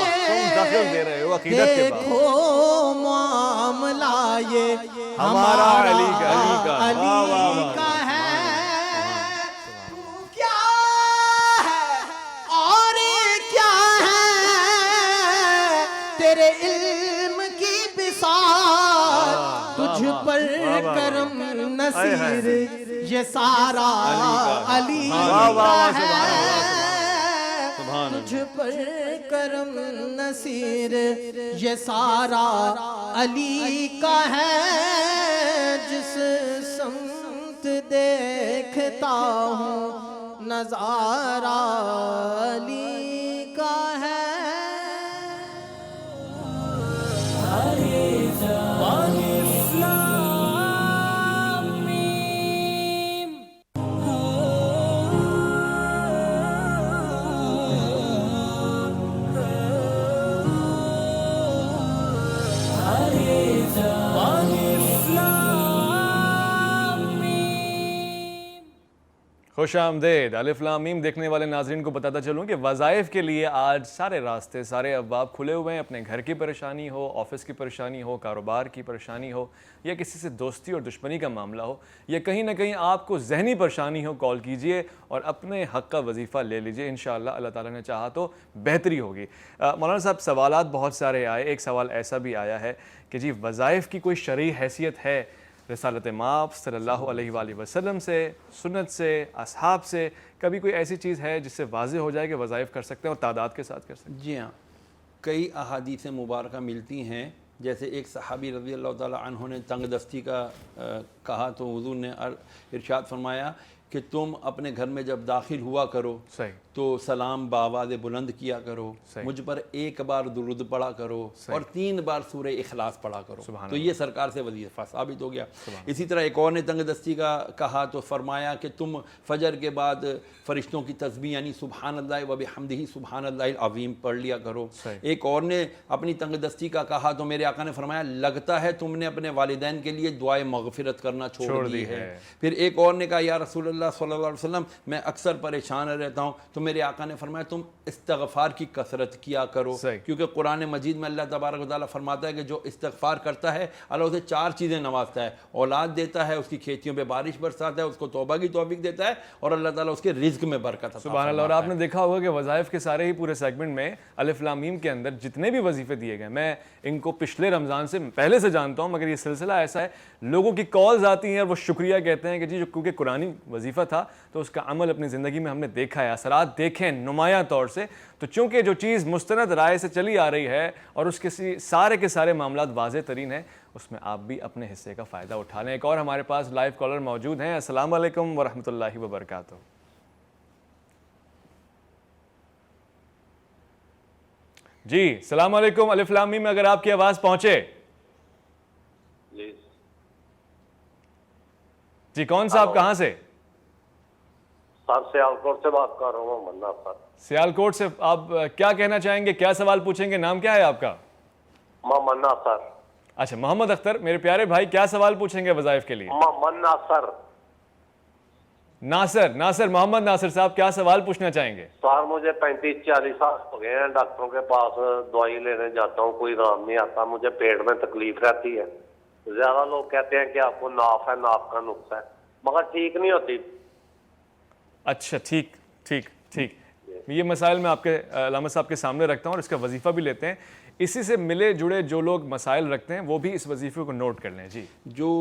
دیکھو معاملہ یہ ہمارا علی کا ہے. کیا ہے اور کیا ہے تیرے علم کی بساط. تجھ پر کرم نصیر یہ سارا علی کا ہے. تجھ پر کرم نصیر یہ سارا علی کا ہے. جس سمت دیکھتا ہوں نظارہ علی کا ہے. خوش آمدید. الف لام میم دیکھنے والے ناظرین کو بتاتا چلوں کہ وظائف کے لیے آج سارے راستے، سارے ابواب کھلے ہوئے ہیں. اپنے گھر کی پریشانی ہو، آفس کی پریشانی ہو، کاروبار کی پریشانی ہو، یا کسی سے دوستی اور دشمنی کا معاملہ ہو، یا کہیں نہ کہیں آپ کو ذہنی پریشانی ہو، کال کیجئے اور اپنے حق کا وظیفہ لے لیجئے. انشاءاللہ اللہ تعالیٰ نے چاہا تو بہتری ہوگی. مولانا صاحب، سوالات بہت سارے آئے. ایک سوال ایسا بھی آیا ہے کہ جی وظائف کی کوئی شرعی حیثیت ہے رسالت مآب صلی اللہ علیہ وآلہ وسلم سے، سنت سے، اصحاب سے؟ کبھی کوئی ایسی چیز ہے جس سے واضح ہو جائے کہ وظائف کر سکتے ہیں اور تعداد کے ساتھ کر سکتے ہیں؟ جی ہاں، کئی احادیث مبارکہ ملتی ہیں. جیسے ایک صحابی رضی اللہ تعالیٰ عنہ نے تنگ دستی کا کہا تو حضور نے ارشاد فرمایا کہ تم اپنے گھر میں جب داخل ہوا کرو تو سلام بآواز بلند کیا کرو, مجھ پر 1 بار درود پڑھا کرو اور 3 بار سورہ اخلاص پڑھا کرو. تو یہ سرکار سے وظیفہ ثابت ہو گیا. اسی طرح ایک اور نے تنگ دستی کا کہا تو فرمایا کہ تم فجر کے بعد فرشتوں کی تسبیح یعنی سبحان اللہ و بحمدہ سبحان اللہ العظیم پڑھ لیا کرو. ایک اور نے اپنی تنگ دستی کا کہا تو میرے آقا نے فرمایا لگتا ہے تم نے اپنے والدین کے لیے دعائے مغفرت کرنا چھوڑ دی ہے. پھر ایک اور نے کہا یا رسول اللہ صلی اللہ علیہ وسلم میں اکثر پریشان رہتا ہوں, تو میرے آقا نے فرمایا تم استغفار کی کثرت کیا کرو, کیونکہ قرآن مجید میں اللہ تبارک و تعالیٰ فرماتا ہے کہ جو استغفار کرتا ہے اللہ اسے 4 چیزیں نوازتا ہے, اولاد دیتا ہے, اس کی کھیتیوں پہ بارش برساتا ہے, اس کو توبہ کی توفیق دیتا ہے, اور اللہ تعالیٰ اس کے رزق میں برکت عطا سبحان اللہ. اور آپ نے دیکھا ہوگا کہ وظائف کے سارے ہی پورے سیگمنٹ میں الف لام میم کے اندر جتنے بھی وظیفے دیے گئے, میں ان کو پچھلے رمضان سے پہلے سے جانتا ہوں, مگر یہ سلسلہ ایسا ہے لوگوں کی کالز آتی ہیں اور وہ شکریہ کہتے ہیں کہ جی جو کیونکہ قرآنی وظیفہ تھا تو اس کا عمل اپنی زندگی میں ہم نے دیکھا ہے, اثرات دیکھیں نمایاں طور سے. تو چونکہ جو چیز مستند رائے سے چلی آ رہی ہے اور اس کے سارے کے سارے معاملات واضح ترین ہیں, اس میں آپ بھی اپنے حصے کا فائدہ اٹھا لیں. ایک اور ہمارے پاس لائیو کالر موجود ہیں. السلام علیکم ورحمۃ اللہ وبرکاتہ. جی السلام علیکم. الف لام میم میں اگر آپ کی آواز پہنچے. جی کون صاحب کہاں سے؟ سر سیالکوٹ سے بات کر رہا ہوں. منا سر سیالکوٹ سے. آپ کیا کہنا چاہیں گے, کیا سوال پوچھیں گے, نام کیا ہے آپ کا؟ منا سر. اچھا محمد اختر. میرے پیارے بھائی کیا سوال پوچھیں گے وظائف کے لیے؟ منا سر. ناصر محمد ناصر صاحب کیا سوال پوچھنا چاہیں گے؟ سر مجھے 35-40 سال ہو گئے ہیں ڈاکٹروں کے پاس دوائی لینے جاتا ہوں, کوئی آرام نہیں آتا, مجھے پیٹ میں تکلیف رہتی ہے. زیادہ لوگ کہتے ہیں کہ آپ کو ناف ہے, ناف کا نقص ہے, مگر ٹھیک نہیں ہوتی. اچھا ٹھیک. یہ مسائل میں آپ کے علامہ صاحب کے سامنے رکھتا ہوں اور اس کا وظیفہ بھی لیتے ہیں. اسی سے ملے جڑے جو لوگ مسائل رکھتے ہیں وہ بھی اس وظیفے کو نوٹ کر لیں. جی جو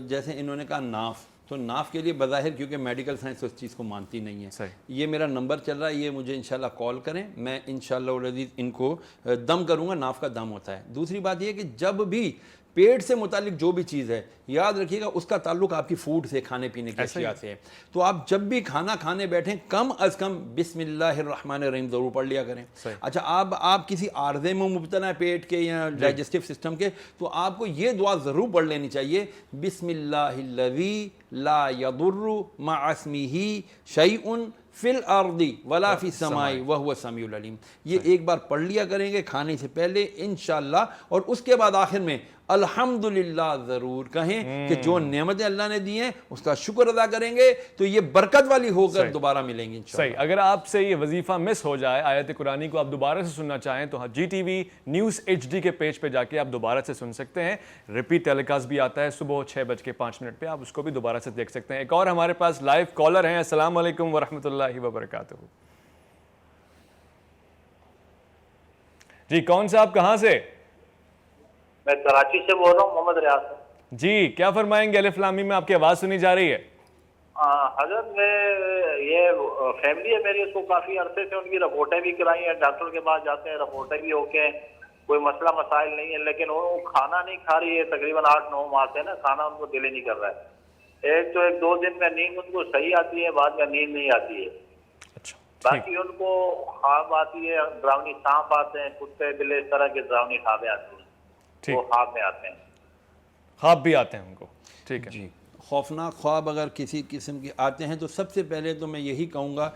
جیسے انہوں نے کہا ناف, تو ناف کے لیے بظاہر کیونکہ میڈیکل سائنس اس چیز کو مانتی نہیں ہے, یہ میرا نمبر چل رہا ہے, یہ مجھے انشاءاللہ کال کریں, میں انشاءاللہ العزیز ان کو دم کروں گا. ناف کا دم ہوتا ہے. دوسری بات یہ کہ جب بھی پیٹ سے متعلق جو بھی چیز ہے یاد رکھیے گا اس کا تعلق آپ کی فوڈ سے, کھانے پینے کی اشیاء سے ہے. تو آپ جب بھی کھانا کھانے بیٹھیں کم از کم بسم اللہ الرحمن الرحیم ضرور پڑھ لیا کریں. اچھا آپ کسی عارضے میں مبتلا ہے پیٹ کے یا ڈائجسٹو سسٹم کے, تو آپ کو یہ دعا ضرور پڑھ لینی چاہیے, بسم اللہ الذی لا یضر مع اسمہ شیء فی الارض ولا فی السماء وہو السمیع العلیم. یہ ایک بار پڑھ لیا کریں گے کھانے سے پہلے انشاءاللہ, اور اس کے بعد آخر میں الحمدللہ ضرور کہیں کہ جو نعمتیں اللہ نے دی ہیں اس کا شکر ادا کریں گے تو یہ برکت والی ہو کر دوبارہ ملیں گی انشاءاللہ. صحیح. اگر آپ سے یہ وظیفہ مس ہو جائے, آیت قرآنی کو آپ دوبارہ سے سننا چاہیں تو جی ٹی وی نیوز HD کے پیج پہ جا کے آپ دوبارہ سے سن سکتے ہیں. ریپیٹ ٹیلی کاسٹ بھی آتا ہے صبح 6:05 پہ, آپ اس کو بھی دوبارہ سے دیکھ سکتے ہیں. ایک اور ہمارے پاس لائیو کالر ہیں. السلام علیکم ورحمۃ اللہ وبرکاتہ. جی کون صاحب کہاں سے؟ میں کراچی سے بول رہا ہوں, محمد ریاض. جی کیا فرمائیں گے؟ الف لام میم میں آپ کی آواز سنی جا رہی ہے. حضرت میں یہ فیملی ہے میری, اس کو کافی عرصے سے ان کی رپورٹیں بھی کرائی ہیں, ڈاکٹر کے پاس جاتے ہیں, رپورٹیں بھی ہو کے کوئی مسئلہ مسائل نہیں ہے, لیکن وہ کھانا نہیں کھا رہی ہے تقریباً 8-9 ماہ سے نا, کھانا ان کو دل ہی نہیں کر رہا ہے. ایک تو 1-2 دن میں نیند ان کو صحیح آتی ہے, بعد میں نیند نہیں آتی ہے. باقی ان کو خواب آتی ہے, ڈراؤنی سانپ آتے ہیں, کتے بلے اس طرح کے ڈراؤنی خوابیں آتی ہیں, وہ خواب میں آتے ہیں, خواب بھی آتے ہیں ان کو. ٹھیک ہے جی. خوفناک خواب اگر کسی قسم کے آتے ہیں تو سب سے پہلے تو میں یہی کہوں گا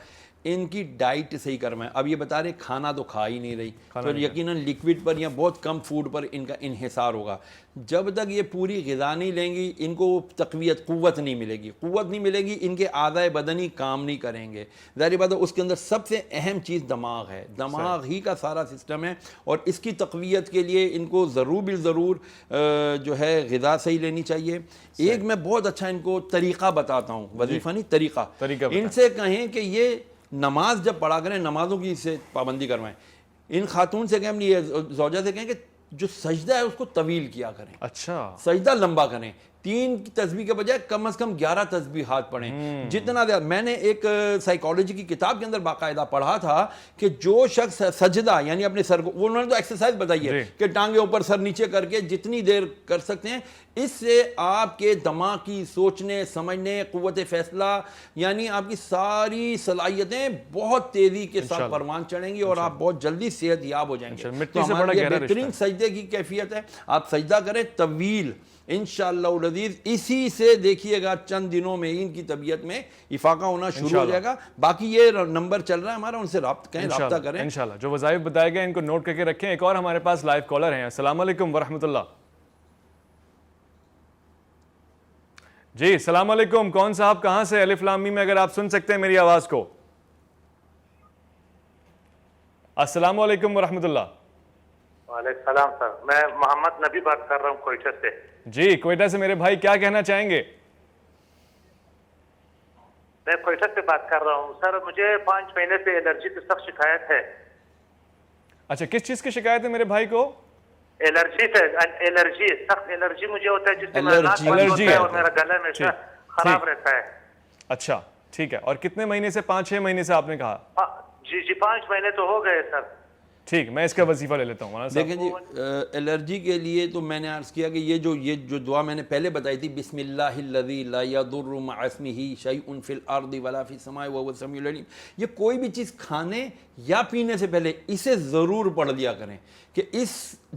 ان کی ڈائٹ صحیح کروائیں. اب یہ بتا رہے کھانا تو کھا ہی نہیں رہی, تو یقیناً لیکوڈ پر یا بہت کم فوڈ پر ان کا انحصار ہوگا. جب تک یہ پوری غذا نہیں لیں گی ان کو قوت نہیں ملے گی. قوت نہیں ملے گی, ان کے اعضائے بدنی کام نہیں کریں گے. ظاہر بات ہے اس کے اندر سب سے اہم چیز دماغ ہے, دماغ ہی کا سارا سسٹم ہے, اور اس کی تقویت کے لیے ان کو ضرور بالضرور جو ہے غذا صحیح لینی چاہیے. ایک میں بہت اچھا ان کو طریقہ بتاتا ہوں, وظیفہ نہیں طریقہ. ان سے کہیں کہ یہ نماز جب پڑھا کریں نمازوں کی سے پابندی کروائیں. ان خاتون سے کہیں, زوجہ سے کہیں کہ جو سجدہ ہے اس کو طویل کیا کریں. اچھا. سجدہ لمبا کریں. 3 تسبیح کے بجائے کم از کم 11 تسبیحات پڑھیں جتنا زیادہ. میں نے ایک سائیکالوجی کی کتاب کے اندر باقاعدہ پڑھا تھا کہ جو شخص سجدہ یعنی اپنے سر کو, انہوں نے تو ایکسرسائز بتائی ہے کہ ٹانگیں اوپر سر نیچے کر کے جتنی دیر کر سکتے ہیں, اس سے آپ کے دماغ کی سوچنے سمجھنے قوت فیصلہ یعنی آپ کی ساری صلاحیتیں بہت تیزی کے ساتھ پروان چڑھیں گی اور آپ بہت جلدی صحت یاب ہو جائیں گے. تو ہمارے لیے بہترین سجدے کی کیفیت ہے, آپ سجدہ کریں طویل, انشاءاللہ العزیز اسی سے دیکھیے گا چند دنوں میں ان کی طبیعت میں افاقہ ہونا شروع ہو جائے گا. باقی یہ نمبر چل رہا ہے ہمارا, ان سے رابطہ کریں انشاءاللہ. جو وظائف بتائے گئے ان کو نوٹ کر کے رکھیں. ایک اور ہمارے پاس لائیو کالر ہیں. السلام علیکم ورحمۃ اللہ. جی السلام علیکم, کون صاحب کہاں سے؟ الف لام میم میں اگر آپ سن سکتے ہیں میری آواز کو. السلام علیکم ورحمۃ اللہ. وعلیکم السلام سر, میں محمد نبی بات کر رہا ہوں کوئٹہ سے. جی کوئٹہ سے میرے بھائی, کیا کہنا چاہیں گے؟ میں کوئٹہ سے بات کر رہا ہوں سر. مجھے 5 مہینے سے الرجی کی سخت شکایت ہے. اچھا, کس چیز کی شکایت ہے میرے بھائی کو؟ الرجی سے, الرجی, سخت الرجی مجھے ہوتا ہے جس سے میرا ناک بند ہوتا ہے اور میرا گلا ہمیشہ خراب رہتا ہے. اچھا ٹھیک ہے, اور کتنے مہینے سے؟ 5-6 مہینے سے آپ نے کہا؟ جی 5 مہینے تو ہو گئے سر. ٹھیک, میں اس کا وظیفہ لے لیتا ہوں. دیکھیں جی, الرجی کے لیے تو میں نے عرض کیا کہ یہ جو دعا میں نے پہلے بتائی تھی, بسم اللہ الذی لا یضر مع اسمہ شیء فی الارض ولا فی السماء وهو السمیع العلیم, یہ کوئی بھی چیز کھانے یا پینے سے پہلے اسے ضرور پڑھ لیا کریں کہ اس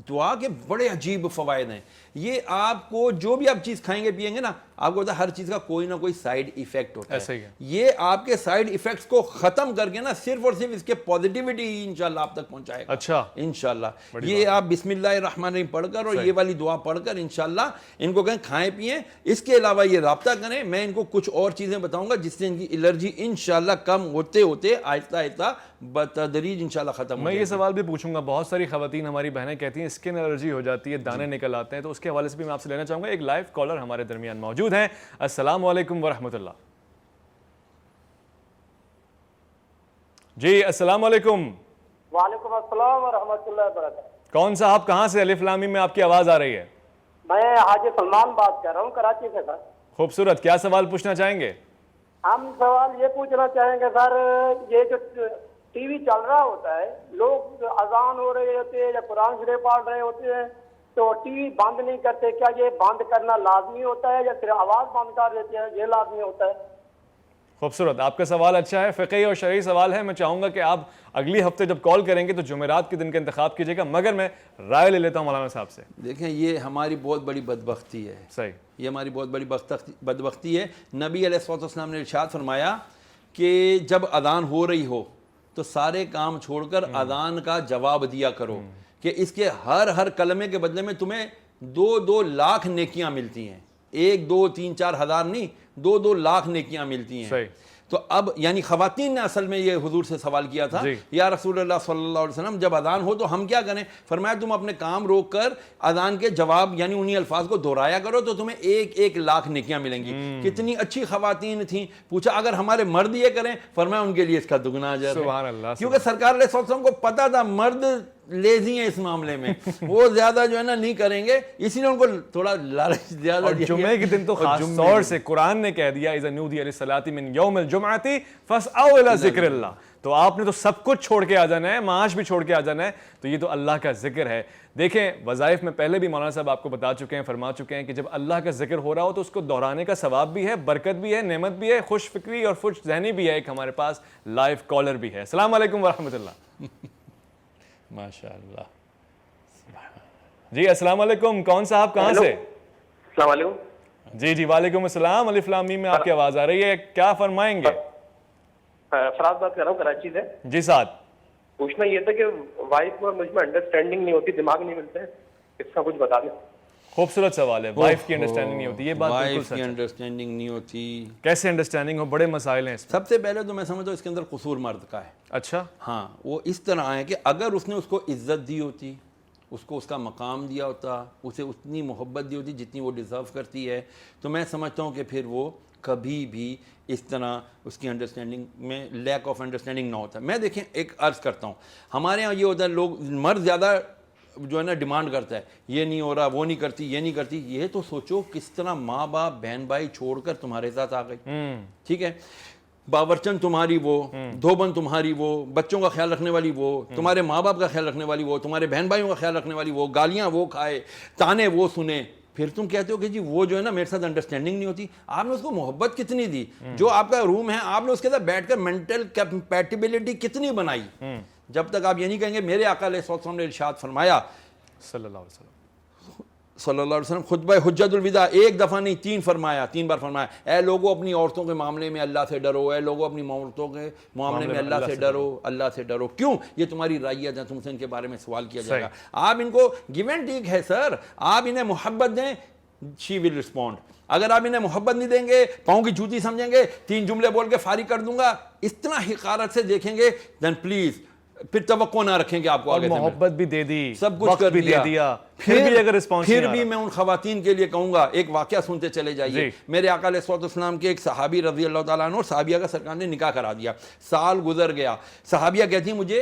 دعا کے بڑے عجیب فوائد ہیں. یہ آپ کو جو بھی آپ چیز کھائیں گے پیئیں گے نا, آپ کو پتا ہر چیز کا کوئی نہ کوئی سائیڈ ایفیکٹ ہوتا ہے. یہ آپ کے سائیڈ ایفیکٹس کو ختم کر کے نا صرف اور صرف اس کے پازیٹیوٹی انشاءاللہ آپ تک پہنچائے گا. اچھا انشاءاللہ یہ آپ بسم اللہ الرحمن الرحیم پڑھ کر اور یہ والی دعا پڑھ کر انشاءاللہ ان کو کہیں کھائیں پئیں. اس کے علاوہ یہ رابطہ کریں, میں ان کو کچھ اور چیزیں بتاؤں گا جس سے ان کی الرجی انشاءاللہ کم ہوتے ہوتے آہستہ آہستہ بتدریج انشاءاللہ ختم ہو. میں یہ سوال بھی پوچھوں گا, بہت ساری خواتین ہماری بہنیں کہتی ہیں اسکن الرجی ہو جاتی ہے, دانے نکل آتے ہیں, تو اس کے حوالے سے بھی میں آپ سے لینا چاہوں گا. ایک لائیو کالر ہمارے درمیان موجود ہیں. السلام علیکم ورحمۃ اللہ. جی السلام علیکم. وعلیکم السلام ورحمۃ اللہ وبرکاتہ. کون سا آپ کہاں سے؟ الف لام میم میں آپ کی آواز آ رہی ہے. میں حاجی سلمان بات کر رہا ہوں کراچی سے سر. خوبصورت, کیا سوال پوچھنا چاہیں گے؟ ہم سوال یہ پوچھنا چاہیں گے سر, یہ جو ٹی وی چل رہا ہوتا ہے, لوگ اذان ہو رہے ہوتے ہیں یا قرآن شریف پڑھ رہے ہوتے ہیں تو ٹی وی بند نہیں کرتے, کیا یہ بند کرنا لازمی ہوتا ہے یا صرف آواز بند کر دیتے ہیں, یہ لازمی ہوتا ہے؟ خوبصورت, آپ کا سوال اچھا ہے, فقہی اور شرعی سوال ہے. میں چاہوں گا کہ آپ اگلی ہفتے جب کال کریں گے تو جمعرات کے دن کا انتخاب کیجیے گا, مگر میں رائے لے لیتا ہوں مولانا صاحب سے. دیکھیں یہ ہماری بہت بڑی بدبختی ہے. صحیح, یہ ہماری بہت بڑی بدبختی ہے. نبی علیہ الصلوۃ والسلام نے ارشاد فرمایا کہ جب اذان ہو رہی ہو تو سارے کام چھوڑ کر اذان کا جواب دیا کرو کہ اس کے ہر کلمے کے بدلے میں تمہیں 2 لاکھ نیکیاں ملتی ہیں. 1 2 3 4 ہزار نہیں, 2 لاکھ نیکیاں ملتی ہیں. صحیح. تو اب یعنی خواتین نے اصل میں یہ حضور سے سوال کیا تھا, یا رسول اللہ صلی اللہ علیہ وسلم جب اذان ہو تو ہم کیا کریں؟ فرمایا تم اپنے کام روک کر اذان کے جواب یعنی انہی الفاظ کو دہرایا کرو تو تمہیں 1 لاکھ نیکیاں ملیں گی. کتنی اچھی خواتین تھیں. پوچھا اگر ہمارے مرد یہ کریں, فرمایا ان کے لیے اس کا دگنا اجر ہے. سبحان اللہ. کیونکہ سرکار علیہ الصلوۃ والسلام کو پتا تھا مرد لیزی ہیں اس معاملے میں, وہ زیادہ جو ہے نا نہیں کریں گے, اسی لیے ان کو تھوڑا لالچ زیادہ. اور جمعے کے دن تو خاص طور سے قرآن نے کہہ دیا اذا نودی للصلاۃ من یوم الجمعۃ فاسعوا الی ذکر اللہ, تو آپ نے تو سب کچھ چھوڑ کے آ جانا ہے, معاش بھی چھوڑ کے آ جانا ہے, تو یہ تو اللہ کا ذکر ہے. دیکھیں وظائف میں پہلے بھی مولانا صاحب آپ کو بتا چکے ہیں, فرما چکے ہیں کہ جب اللہ کا ذکر ہو رہا ہو تو اس کو دہرانے کا ثواب بھی ہے, برکت بھی ہے, نعمت بھی ہے, خوش فکری اور خوش ذہنی بھی ہے. ایک ہمارے پاس لائیو کالر بھی ہے. السلام علیکم ورحمۃ اللہ. ماشاء اللہ. جی السلام علیکم, کون صاحب کہاں سے؟ السلام علیکم. جی وعلیکم السلام. الف لام میم میں آپ کی آواز آ رہی ہے, کیا فرمائیں گے؟ فراز بات کر رہا ہوں کراچی سے. جی ساتھ پوچھنا یہ تھا کہ وائف اور مجھ میں انڈرسٹینڈنگ نہیں ہوتی, دماغ نہیں ملتے ہیں, اس کا کچھ بتا دیں. خوبصورت سوال ہے. وائف کی انڈرسٹینڈنگ نہیں ہوتی, یہ بات بالکل سچ ہے. انڈرسٹینڈنگ نہیں ہوتی. کیسے انڈرسٹینڈنگ ہو؟ بڑے مسائل ہیں اس میں. سب سے پہلے تو میں سمجھتا ہوں اس کے اندر قصور مرد کا ہے. اچھا ہاں, وہ اس طرح ہے کہ اگر اس نے اس کو عزت دی ہوتی, اس کو اس کا مقام دیا ہوتا, اسے اتنی محبت دی ہوتی جتنی وہ ڈیزرو کرتی ہے, تو میں سمجھتا ہوں کہ پھر وہ کبھی بھی اس طرح اس کی انڈرسٹینڈنگ میں لیک آف انڈرسٹینڈنگ نہ ہوتا. میں دیکھیں ایک عرض کرتا ہوں, ہمارے ہاں یہ ہوتا ہے لوگ مرد زیادہ جو ہے نا ڈیمانڈ کرتا ہے, یہ نہیں ہو رہا, وہ نہیں کرتی, یہ نہیں کرتی. یہ تو سوچو کس طرح ماں باپ بہن بھائی چھوڑ کر تمہارے ساتھ آ گئی, ٹھیک ہے, باورچن تمہاری وہ, دھوبن تمہاری وہ, بچوں کا خیال رکھنے والی وہ, تمہارے ماں باپ کا خیال رکھنے والی وہ, تمہارے بہن بھائیوں کا خیال رکھنے والی وہ, گالیاں وہ کھائے, تانے وہ سنے, پھر تم کہتے ہو کہ جی وہ جو ہے نا میرے ساتھ انڈرسٹینڈنگ نہیں ہوتی. آپ نے اس کو محبت کتنی دی, جو آپ کا روم ہے آپ نے اس کے ساتھ بیٹھ کر مینٹل کیپیبلٹی کتنی بنائی. جب تک آپ یہ نہیں کہیں گے میرے آقا علیہ الصلوۃ والسلام نے ارشاد فرمایا صلی اللہ علیہ وسلم, صلی اللہ علیہ وسلم, خطبہ حجت الوداع ایک دفعہ نہیں 3 بار فرمایا, اے لوگوں اپنی عورتوں کے معاملے میں اللہ سے ڈرو, اے لوگوں اپنی عورتوں کے معاملے میں اللہ سے ڈرو, اللہ سے ڈرو. کیوں؟ یہ تمہاری رعیت ہے, تم سے ان کے بارے میں سوال کیا جائے گا. آپ ان کو گیو اینڈ ٹیک ہے سر, آپ انہیں محبت دیں, شی ول رسپونڈ. اگر آپ انہیں محبت نہیں دیں گے, پاؤں کی جوتی سمجھیں گے, 3 جملے بول کے فارغ کر دوں گا, اتنا حقارت سے دیکھیں گے, دین پلیز پھر توقع نہ رکھیں گے آپ کو آگے سے. محبت بھی دے دی, سب کچھ کر دیا, پھر بھی اگر رسپانس پھر بھی میں ان خواتین کے لیے کہوں گا ایک واقعہ سنتے چلے جائیے. میرے آقا علیہ الصلوۃ والسلام کے ایک صحابی رضی اللہ تعالیٰ عنہ, صحابیہ کا سرکار نے نکاح کرا دیا, سال گزر گیا, صحابیہ کہتی ہیں مجھے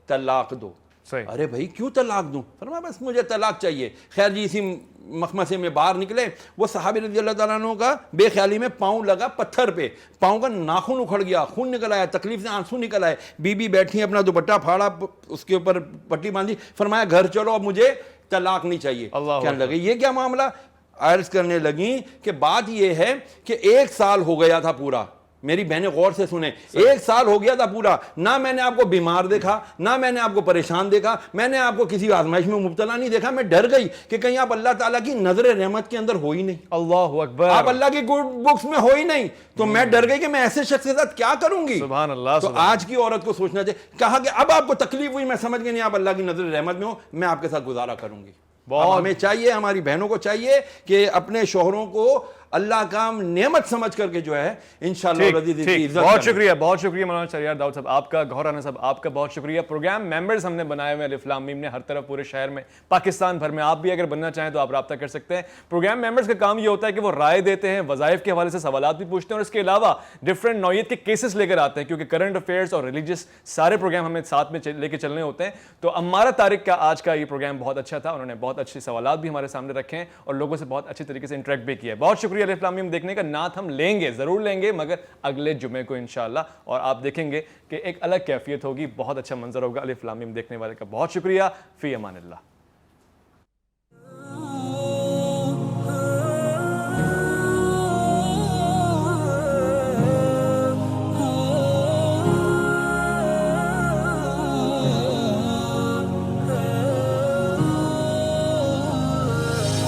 طلاق دو. ارے بھائی کیوں طلاق دوں؟ فرمایا بس مجھے طلاق چاہیے. خیر جی اسی مخمصے میں باہر نکلے, وہ صحابی رضی اللہ تعالیٰ عنہ کا بے خیالی میں پاؤں لگا پتھر پہ, پاؤں کا ناخن اکھڑ گیا, خون نکل آیا, تکلیف سے آنسو نکل آئے. بی بی بیٹھی اپنا دوپٹہ پھاڑا, اس کے اوپر پٹی باندھی, فرمایا گھر چلو اب مجھے طلاق نہیں چاہیے. کہنے لگے یہ کیا معاملہ؟ عرض کرنے لگیں کہ بات یہ ہے کہ 1 سال ہو گیا تھا پورا, میری بہنیں غور سے سنیں, 1 سال ہو گیا تھا پورا, نہ میں نے آپ کو بیمار دیکھا, نہ میں نے آپ کو پریشان دیکھا, میں نے آپ کو کسی آزمائش میں مبتلا نہیں دیکھا. میں ڈر گئی کہ کہیں آپ اللہ تعالیٰ کی نظر رحمت کے اندر ہو ہی نہیں, اللہ اکبر, آپ اللہ کی گڈ بکس میں ہو ہی نہیں. تو میں ڈر گئی کہ میں ایسے شخص کے ساتھ کیا کروں گی. سبحان اللہ. تو آج کی عورت کو سوچنا چاہیے, کہا کہ اب آپ کو تکلیف ہوئی, میں سمجھ گئی نہیں آپ اللہ کی نظر رحمت میں ہو, میں آپ کے ساتھ گزارا کروں گی. ہمیں چاہیے, ہماری بہنوں کو چاہیے کہ اپنے شوہروں کو اللہ کا نعمت سمجھ کر کے جو ہے انشاءاللہ رضی کی عزت. بہت شکریہ, بہت شکریہ مولانا شہریار داؤد صاحب آپ کا, گوہر رانا صاحب آپ کا بہت شکریہ. پروگرام ممبرز ہم نے بنائے ہوئے الف لام میم نے ہر طرف پورے شہر میں, پاکستان بھر میں. آپ بھی اگر بننا چاہیں تو آپ رابطہ کر سکتے ہیں. پروگرام ممبرز کا کام یہ ہوتا ہے کہ وہ رائے دیتے ہیں, وظائف کے حوالے سے سوالات بھی پوچھتے ہیں, اور اس کے علاوہ ڈفرینٹ نوعیت کے کیسز لے کر آتے ہیں, کیونکہ کرنٹ افیئرس اور ریلیجیس سارے پروگرام ہمیں ساتھ میں لے کے چلنے ہوتے ہیں. تو عمارہ طارق کا آج کا یہ پروگرام بہت اچھا تھا, انہوں نے بہت اچھے سوالات بھی ہمارے سامنے رکھے ہیں اور لوگوں سے بہت اچھے طریقے سے انٹریکٹ بھی کیا ہے. بہت شکریہ الف لام میم دیکھنے کا. نعت ہم لیں گے, ضرور لیں گے, مگر اگلے جمعے کو انشاءاللہ, اور آپ دیکھیں گے کہ ایک الگ کیفیت ہوگی, بہت اچھا منظر ہوگا الف لام میم دیکھنے والے کا. بہت شکریہ, فی امان اللہ.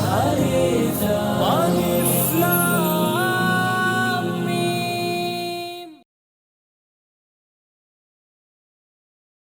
Hare